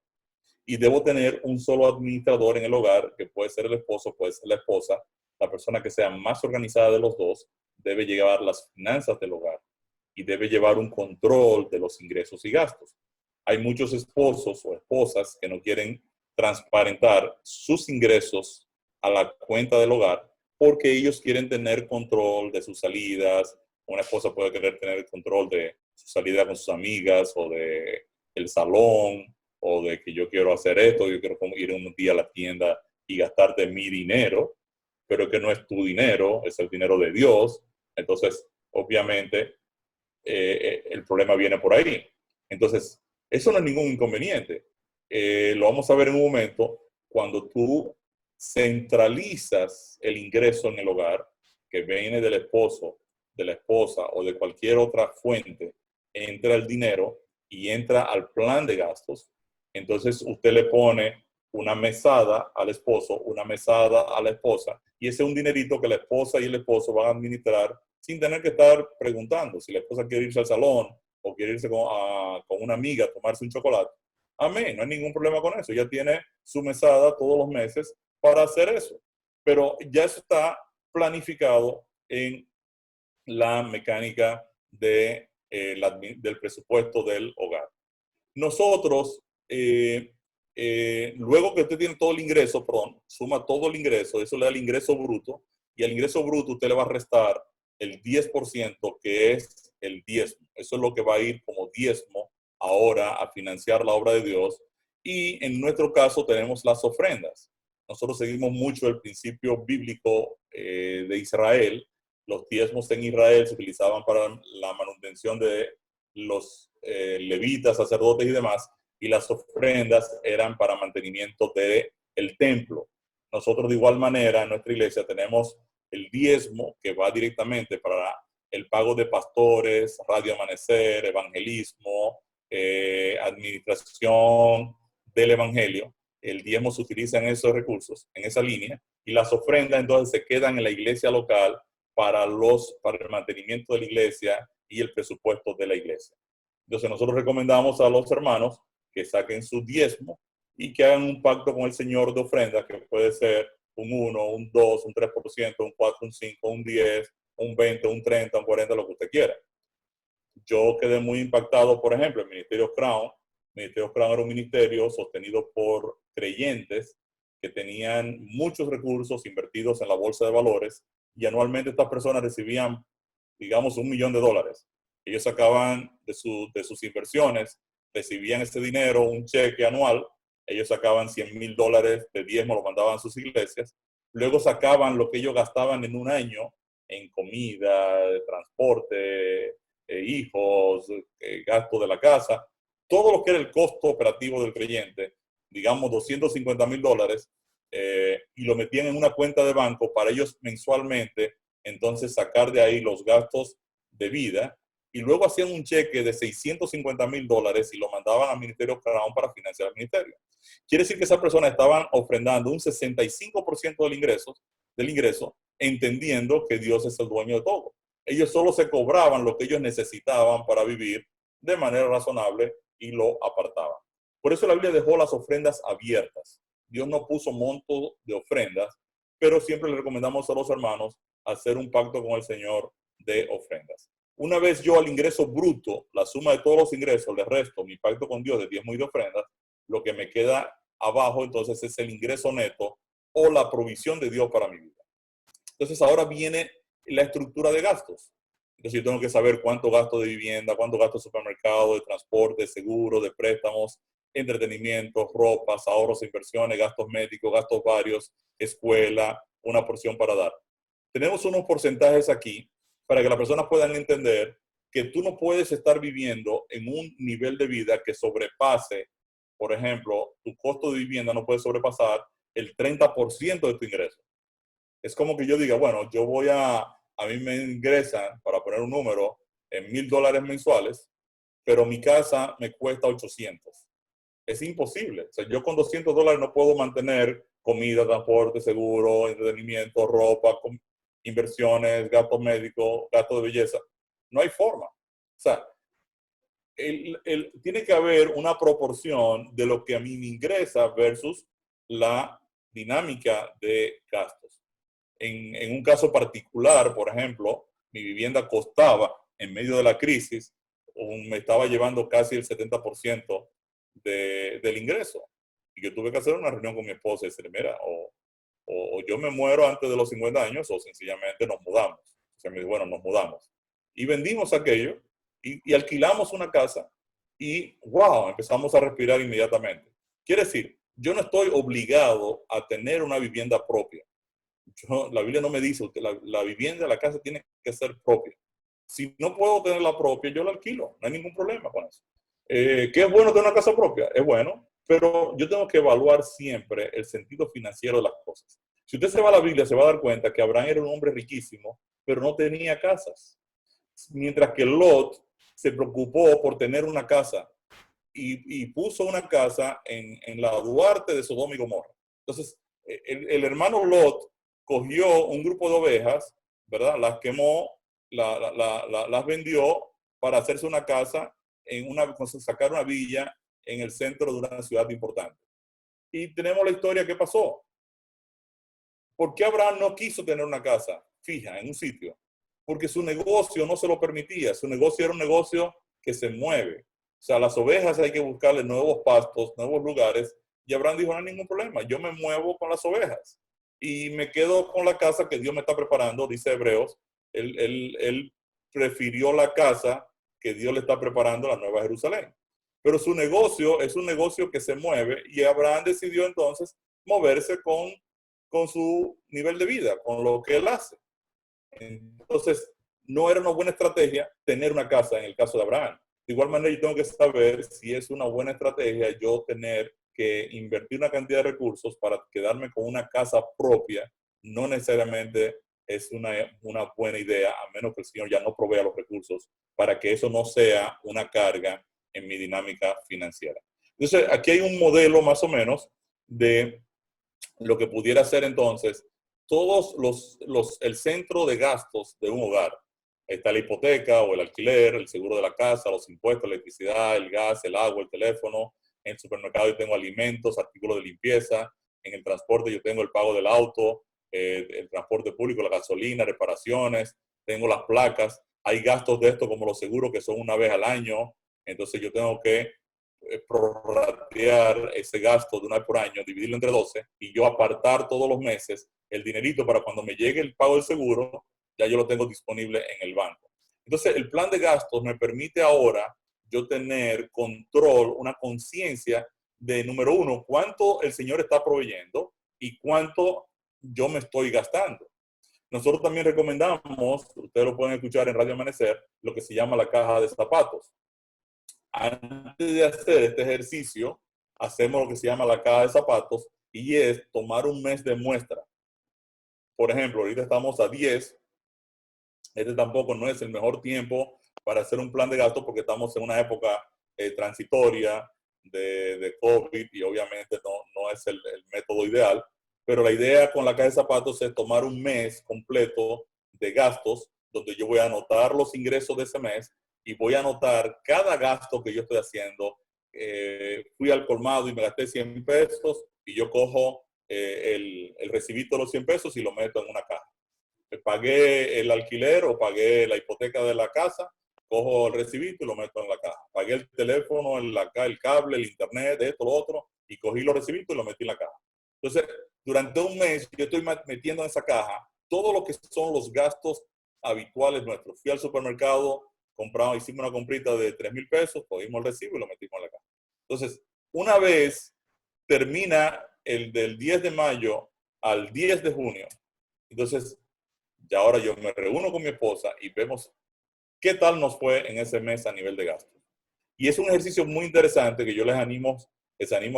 [SPEAKER 2] Y debo tener un solo administrador en el hogar, que puede ser el esposo, puede ser la esposa, la persona que sea más organizada de los dos, debe llevar las finanzas del hogar y debe llevar un control de los ingresos y gastos. Hay muchos esposos o esposas que no quieren transparentar sus ingresos a la cuenta del hogar porque ellos quieren tener control de sus salidas. Una esposa puede querer tener control de su salida con sus amigas o de el salón o de que yo quiero hacer esto, yo quiero ir un día a la tienda y gastarte mi dinero, pero que no es tu dinero, es el dinero de Dios. Entonces, obviamente, el problema viene por ahí. Entonces, eso no es ningún inconveniente. Lo vamos a ver en un momento cuando tú centralizas el ingreso en el hogar, que viene del esposo, de la esposa o de cualquier otra fuente, entra el dinero y entra al plan de gastos. Entonces, usted le pone una mesada al esposo, una mesada a la esposa, y ese es un dinerito que la esposa y el esposo van a administrar sin tener que estar preguntando si la esposa quiere irse al salón o quiere irse con una amiga a tomarse un chocolate. Amén, no hay ningún problema con eso. Ella tiene su mesada todos los meses para hacer eso. Pero ya eso está planificado en la mecánica del presupuesto del hogar. Nosotros, luego que usted tiene todo el ingreso, suma todo el ingreso, eso le da el ingreso bruto, y al ingreso bruto usted le va a restar el 10% que es el diezmo. Eso es lo que va a ir como diezmo ahora a financiar la obra de Dios. Y en nuestro caso tenemos las ofrendas. Nosotros seguimos mucho el principio bíblico de Israel. Los diezmos en Israel se utilizaban para la manutención de los levitas, sacerdotes y demás, y las ofrendas eran para mantenimiento del templo. Nosotros de igual manera en nuestra iglesia tenemos el diezmo que va directamente para el pago de pastores, Radio Amanecer, evangelismo, administración del evangelio. El diezmo se utiliza en esos recursos, en esa línea, y las ofrendas entonces se quedan en la iglesia local para el mantenimiento de la iglesia y el presupuesto de la iglesia. Entonces nosotros recomendamos a los hermanos que saquen su diezmo y que hagan un pacto con el Señor de ofrenda, que puede ser un 1, un 2, un 3%, un 4, un 5, un 10, un 20, un 30, un 40, lo que usted quiera. Yo quedé muy impactado, por ejemplo, el Ministerio Crown. El Ministerio Crown era un ministerio sostenido por creyentes que tenían muchos recursos invertidos en la bolsa de valores y anualmente estas personas recibían, digamos, $1 millón. Ellos sacaban de sus inversiones, recibían ese dinero, un cheque anual, ellos sacaban $100,000 de diezmo, lo mandaban a sus iglesias, luego sacaban lo que ellos gastaban en un año en comida, transporte, hijos, gasto de la casa, todo lo que era el costo operativo del creyente, digamos $250,000, y lo metían en una cuenta de banco para ellos mensualmente, entonces sacar de ahí los gastos de vida, y luego hacían un cheque de $650,000 y lo mandaban al Ministerio Crown para financiar el ministerio. Quiere decir que esas personas estaban ofrendando un 65% del ingreso, entendiendo que Dios es el dueño de todo. Ellos solo se cobraban lo que ellos necesitaban para vivir de manera razonable y lo apartaban. Por eso la Biblia dejó las ofrendas abiertas. Dios no puso monto de ofrendas, pero siempre le recomendamos a los hermanos hacer un pacto con el Señor de ofrendas. Una vez yo al ingreso bruto, la suma de todos los ingresos, le resto mi pacto con Dios de diezmo y de ofrendas, lo que me queda abajo entonces es el ingreso neto o la provisión de Dios para mi vida. Entonces ahora viene la estructura de gastos. Entonces yo tengo que saber cuánto gasto de vivienda, cuánto gasto de supermercado, de transporte, seguro, de préstamos, entretenimiento, ropas, ahorros, inversiones, gastos médicos, gastos varios, escuela, una porción para dar. Tenemos unos porcentajes aquí para que las personas puedan entender que tú no puedes estar viviendo en un nivel de vida que sobrepase, por ejemplo, tu costo de vivienda no puede sobrepasar el 30% de tu ingreso. Es como que yo diga, bueno, a mí me ingresan, para poner un número, en $1,000 mensuales, pero mi casa me cuesta 800. Es imposible. O sea, yo con $200 no puedo mantener comida, transporte, seguro, entretenimiento, ropa, inversiones, gastos médicos, gastos de belleza. No hay forma. O sea, tiene que haber una proporción de lo que a mí me ingresa versus la dinámica de gastos. En un caso particular, por ejemplo, mi vivienda costaba, en medio de la crisis, me estaba llevando casi el 70% del ingreso. Y yo tuve que hacer una reunión con mi esposa y decirle, mira, o yo me muero antes de los 50 años o sencillamente nos mudamos. O sea, me dijo, bueno, nos mudamos. Y vendimos aquello y alquilamos una casa y, wow, empezamos a respirar inmediatamente. Quiere decir, yo no estoy obligado a tener una vivienda propia. La Biblia no me dice, la vivienda, la casa tiene que ser propia. Si no puedo tener la propia, yo la alquilo. No hay ningún problema con eso. ¿Qué es bueno tener una casa propia? Es bueno, pero yo tengo que evaluar siempre el sentido financiero de las cosas. Si usted se va a la Biblia, se va a dar cuenta que Abraham era un hombre riquísimo, pero no tenía casas. Mientras que Lot se preocupó por tener una casa y puso una casa en la Duarte de Sodoma y Gomorra. Entonces, el hermano Lot cogió un grupo de ovejas, ¿verdad? Las quemó, las vendió para hacerse una casa, sacar una villa en el centro de una ciudad importante. Y tenemos la historia que pasó. ¿Por qué Abraham no quiso tener una casa fija en un sitio? Porque su negocio no se lo permitía. Su negocio era un negocio que se mueve. O sea, las ovejas hay que buscarle nuevos pastos, nuevos lugares. Y Abraham dijo, no hay ningún problema, yo me muevo con las ovejas. Y me quedo con la casa que Dios me está preparando, dice Hebreos. Él prefirió la casa que Dios le está preparando, la Nueva Jerusalén. Pero su negocio es un negocio que se mueve y Abraham decidió entonces moverse con su nivel de vida, con lo que él hace. Entonces, no era una buena estrategia tener una casa en el caso de Abraham. De igual manera, yo tengo que saber si es una buena estrategia yo tener que invertir una cantidad de recursos para quedarme con una casa propia. No necesariamente es una buena idea, a menos que el Señor ya no provea los recursos para que eso no sea una carga en mi dinámica financiera. Entonces, aquí hay un modelo más o menos de lo que pudiera ser entonces todos el centro de gastos de un hogar. Está la hipoteca o el alquiler, el seguro de la casa, los impuestos, la electricidad, el gas, el agua, el teléfono. En el supermercado yo tengo alimentos, artículos de limpieza. En el transporte yo tengo el pago del auto, el transporte público, la gasolina, reparaciones. Tengo las placas. Hay gastos de esto como los seguros que son una vez al año. Entonces yo tengo que prorratear ese gasto de una vez por año, dividirlo entre 12 y yo apartar todos los meses el dinerito para cuando me llegue el pago del seguro, ya yo lo tengo disponible en el banco. Entonces, el plan de gastos me permite ahora yo tener control, una conciencia de, número uno, cuánto el Señor está proveyendo y cuánto yo me estoy gastando. Nosotros también recomendamos, ustedes lo pueden escuchar en Radio Amanecer, lo que se llama la caja de zapatos. Antes de hacer este ejercicio, hacemos lo que se llama la caja de zapatos y es tomar un mes de muestra. Por ejemplo, ahorita estamos a 10. Este tampoco no es el mejor tiempo para hacer un plan de gasto porque estamos en una época transitoria de COVID y obviamente no es el método ideal. Pero la idea con la caja de zapatos es tomar un mes completo de gastos donde yo voy a anotar los ingresos de ese mes y voy a anotar cada gasto que yo estoy haciendo. Fui al colmado y me gasté 100 pesos y yo cojo el recibito de los 100 pesos y lo meto en una caja. Pagué el alquiler o pagué la hipoteca de la casa cojo el recibito y lo meto en la caja. Pagué el teléfono, el cable, el internet, esto, lo otro, y cogí los recibitos y lo metí en la caja. Entonces, durante un mes yo estoy metiendo en esa caja todo lo que son los gastos habituales nuestros. Fui al supermercado, hicimos una comprita de 3,000 pesos, cogimos el recibo y lo metimos en la caja. Entonces, una vez termina el del 10 de mayo al 10 de junio, entonces ya ahora yo me reúno con mi esposa y vemos qué tal nos fue en ese mes a nivel de gastos. Y es un ejercicio muy interesante que yo les animo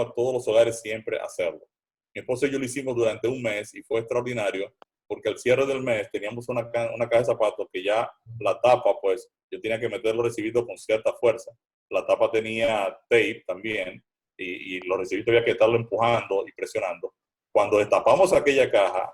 [SPEAKER 2] a todos los hogares siempre a hacerlo. Mi esposa y yo lo hicimos durante un mes y fue extraordinario porque al cierre del mes teníamos una caja de zapatos que ya la tapa, pues yo tenía que meter los recibitos con cierta fuerza. La tapa tenía tape también y los recibitos había que estarlo empujando y presionando. Cuando destapamos aquella caja,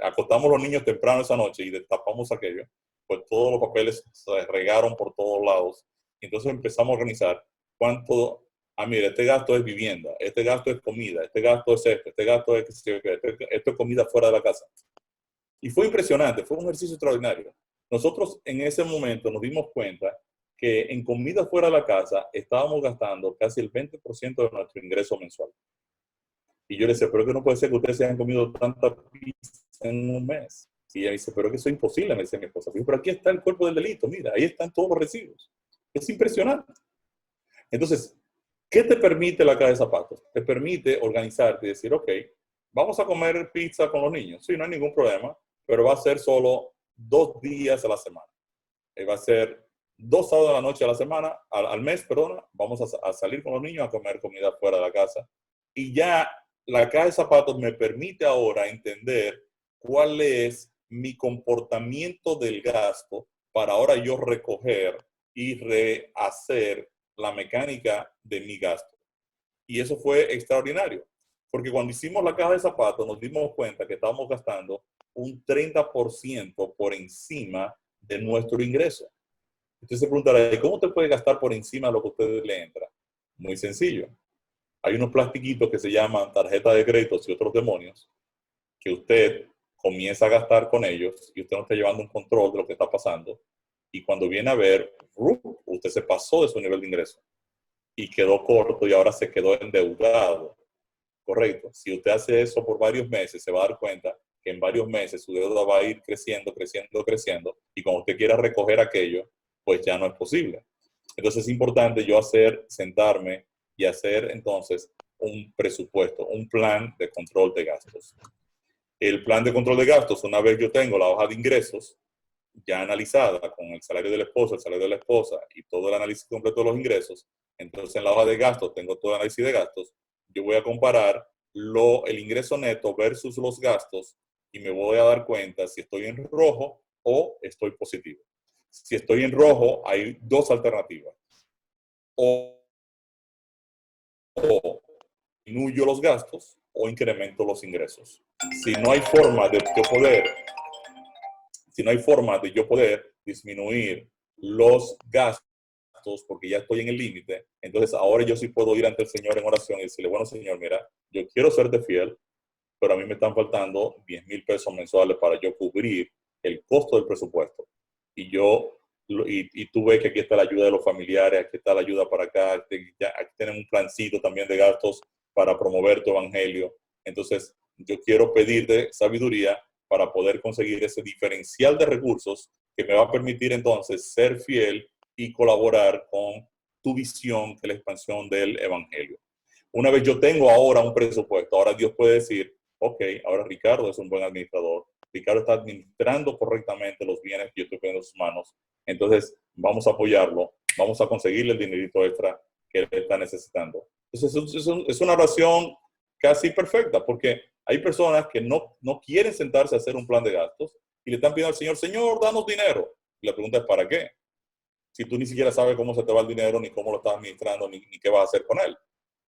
[SPEAKER 2] acostamos a los niños temprano esa noche y destapamos aquello, pues todos los papeles se regaron por todos lados. Entonces empezamos a organizar cuánto, mira, este gasto es vivienda, este gasto es comida, este gasto es esto, este gasto es esto es comida fuera de la casa. Y fue impresionante, fue un ejercicio extraordinario. Nosotros en ese momento nos dimos cuenta que en comida fuera de la casa estábamos gastando casi el 20% de nuestro ingreso mensual. Y yo le decía, pero que no puede ser que ustedes se hayan comido tanta pizza en un mes. Y ella dice, pero que eso es imposible, me dice mi esposa. Pero aquí está el cuerpo del delito, mira, ahí están todos los recibos. Es impresionante. Entonces, ¿qué te permite la caja de zapatos? Te permite organizarte y decir, ok, vamos a comer pizza con los niños. Sí, no hay ningún problema, pero va a ser solo 2 días a la semana. Va a ser 2 sábados a la noche a la semana, al mes, perdona, vamos a salir con los niños a comer comida fuera de la casa. Y ya la caja de zapatos me permite ahora entender cuál es mi comportamiento del gasto para ahora yo recoger y rehacer la mecánica de mi gasto. Y eso fue extraordinario, porque cuando hicimos la caja de zapatos nos dimos cuenta que estábamos gastando un 30% por encima de nuestro ingreso. Entonces se preguntará, ¿cómo te puede gastar por encima de lo que a usted le entra? Muy sencillo. Hay unos plastiquitos que se llaman tarjeta de créditos y otros demonios, que usted comienza a gastar con ellos y usted no está llevando un control de lo que está pasando. Y cuando viene a ver, usted se pasó de su nivel de ingreso y quedó corto y ahora se quedó endeudado. Correcto. Si usted hace eso por varios meses, se va a dar cuenta que en varios meses su deuda va a ir creciendo, creciendo, creciendo. Y cuando usted quiera recoger aquello, pues ya no es posible. Entonces es importante yo sentarme y hacer entonces un presupuesto, un plan de control de gastos. El plan de control de gastos, una vez yo tengo la hoja de ingresos ya analizada con el salario del esposo, el salario de la esposa y todo el análisis completo de los ingresos, entonces en la hoja de gastos tengo todo el análisis de gastos, yo voy a comparar el ingreso neto versus los gastos y me voy a dar cuenta si estoy en rojo o estoy positivo. Si estoy en rojo, hay 2 alternativas. O disminuyo los gastos o incremento los ingresos. Si no hay forma de yo poder disminuir los gastos porque ya estoy en el límite, entonces ahora yo sí puedo ir ante el Señor en oración y decirle, bueno, Señor, mira, yo quiero serte fiel, pero a mí me están faltando 10,000 pesos mensuales para yo cubrir el costo del presupuesto. Y tú ves que aquí está la ayuda de los familiares, aquí está la ayuda para acá, aquí tenemos un plancito también de gastos para promover tu evangelio. Entonces, yo quiero pedirte sabiduría para poder conseguir ese diferencial de recursos que me va a permitir entonces ser fiel y colaborar con tu visión de la expansión del evangelio. Una vez yo tengo ahora un presupuesto, ahora Dios puede decir, ok, ahora Ricardo es un buen administrador. Ricardo está administrando correctamente los bienes que yo estoy poniendo en sus manos. Entonces, vamos a apoyarlo, vamos a conseguirle el dinerito extra que él está necesitando. Entonces, es una oración casi perfecta, porque hay personas que no quieren sentarse a hacer un plan de gastos y le están pidiendo al Señor, Señor, danos dinero. Y la pregunta es, ¿para qué? Si tú ni siquiera sabes cómo se te va el dinero, ni cómo lo estás administrando, ni qué vas a hacer con él.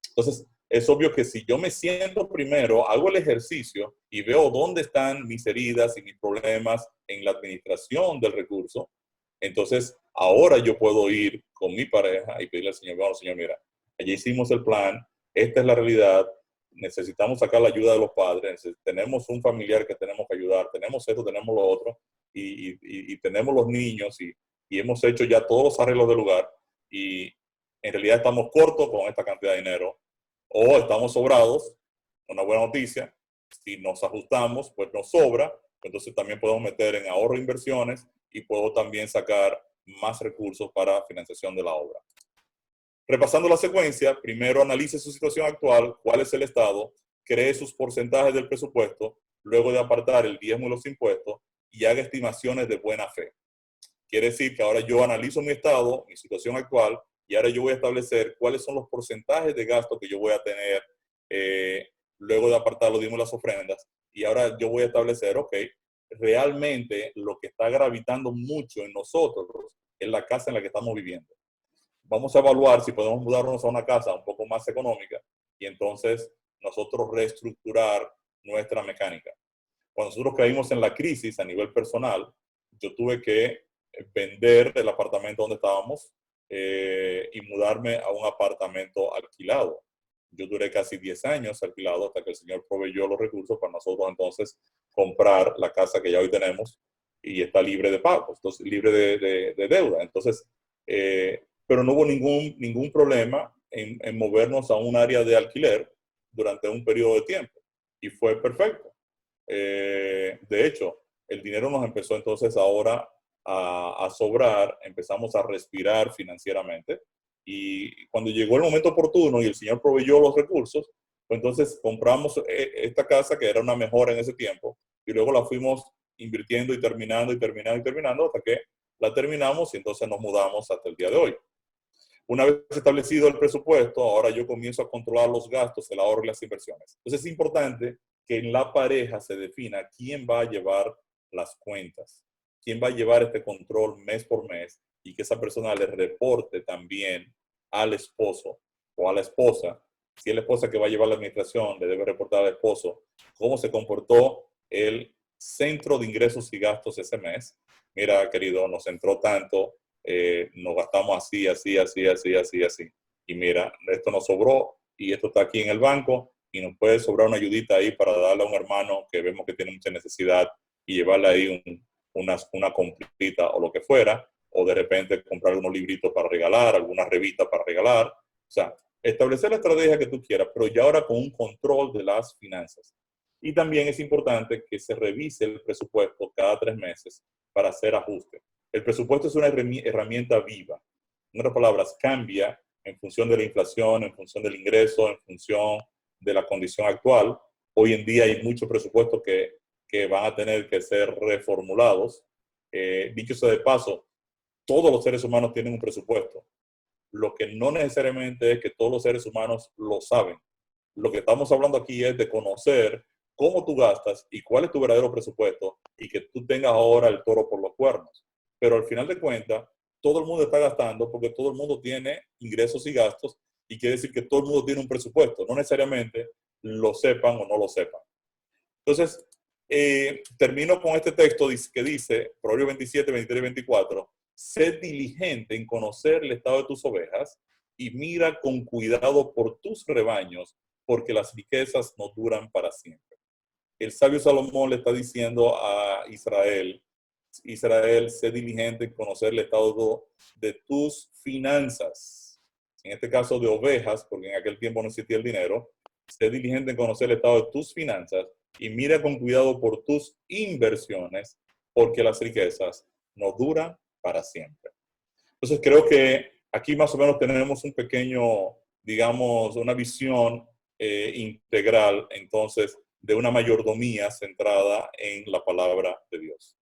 [SPEAKER 2] Entonces, es obvio que si yo me siento primero, hago el ejercicio y veo dónde están mis heridas y mis problemas en la administración del recurso, entonces ahora yo puedo ir con mi pareja y pedirle al Señor, bueno, Señor, mira, allí hicimos el plan, esta es la realidad, necesitamos sacar la ayuda de los padres, tenemos un familiar que tenemos que ayudar, tenemos esto, tenemos lo otro, y tenemos los niños, y y hemos hecho ya todos los arreglos del lugar y en realidad estamos cortos con esta cantidad de dinero o estamos sobrados, una buena noticia. Si nos ajustamos, pues nos sobra, entonces también podemos meter en ahorro e inversiones y puedo también sacar más recursos para financiación de la obra. Repasando la secuencia, primero analice su situación actual, cuál es el estado, cree sus porcentajes del presupuesto, luego de apartar el diezmo y los impuestos y haga estimaciones de buena fe. Quiere decir que ahora yo analizo mi estado, mi situación actual, y ahora yo voy a establecer cuáles son los porcentajes de gasto que yo voy a tener luego de apartar los diezmos y las ofrendas. Y ahora yo voy a establecer, ok, realmente lo que está gravitando mucho en nosotros es la casa en la que estamos viviendo. Vamos a evaluar si podemos mudarnos a una casa un poco más económica y entonces nosotros reestructurar nuestra mecánica. Cuando nosotros caímos en la crisis a nivel personal, yo tuve que vender el apartamento donde estábamos y mudarme a un apartamento alquilado. Yo duré casi 10 años alquilado hasta que el Señor proveyó los recursos para nosotros entonces comprar la casa que ya hoy tenemos y está libre de pagos, entonces libre de deuda. Entonces, pero no hubo ningún problema en movernos a un área de alquiler durante un periodo de tiempo y fue perfecto. De hecho, el dinero nos empezó entonces ahora a sobrar, empezamos a respirar financieramente y cuando llegó el momento oportuno y el Señor proveyó los recursos, pues entonces compramos esta casa que era una mejora en ese tiempo y luego la fuimos invirtiendo y terminando hasta que la terminamos y entonces nos mudamos hasta el día de hoy. Una vez establecido el presupuesto, ahora yo comienzo a controlar los gastos, el ahorro y las inversiones. Entonces es importante que en la pareja se defina quién va a llevar las cuentas, quién va a llevar este control mes por mes y que esa persona le reporte también al esposo o a la esposa. Si es la esposa que va a llevar la administración, le debe reportar al esposo cómo se comportó el centro de ingresos y gastos ese mes. Mira, querido, nos entró tanto, nos gastamos así. Y mira, esto nos sobró y esto está aquí en el banco y nos puede sobrar una ayudita ahí para darle a un hermano que vemos que tiene mucha necesidad y llevarle ahí una comprita o lo que fuera, o de repente comprar unos libritos para regalar, alguna revista para regalar. O sea, establecer la estrategia que tú quieras, pero ya ahora con un control de las finanzas. Y también es importante que se revise el presupuesto cada 3 meses para hacer ajustes. El presupuesto es una herramienta viva. En otras palabras, cambia en función de la inflación, en función del ingreso, en función de la condición actual. Hoy en día hay muchos presupuestos que van a tener que ser reformulados. Dicho sea de paso, todos los seres humanos tienen un presupuesto. Lo que no necesariamente es que todos los seres humanos lo saben. Lo que estamos hablando aquí es de conocer cómo tú gastas y cuál es tu verdadero presupuesto y que tú tengas ahora el toro por los cuernos. Pero al final de cuentas, todo el mundo está gastando porque todo el mundo tiene ingresos y gastos y quiere decir que todo el mundo tiene un presupuesto. No necesariamente lo sepan o no lo sepan. Entonces, termino con este texto que dice, Proverbios 27, 23 y 24, sé diligente en conocer el estado de tus ovejas y mira con cuidado por tus rebaños, porque las riquezas no duran para siempre. El sabio Salomón le está diciendo a Israel, sé diligente en conocer el estado de tus finanzas. En este caso de ovejas, porque en aquel tiempo no existía el dinero. Sé diligente en conocer el estado de tus finanzas y mira con cuidado por tus inversiones, porque las riquezas no duran para siempre. Entonces creo que aquí más o menos tenemos un pequeño, digamos, una visión integral, entonces, de una mayordomía centrada en la palabra de Dios.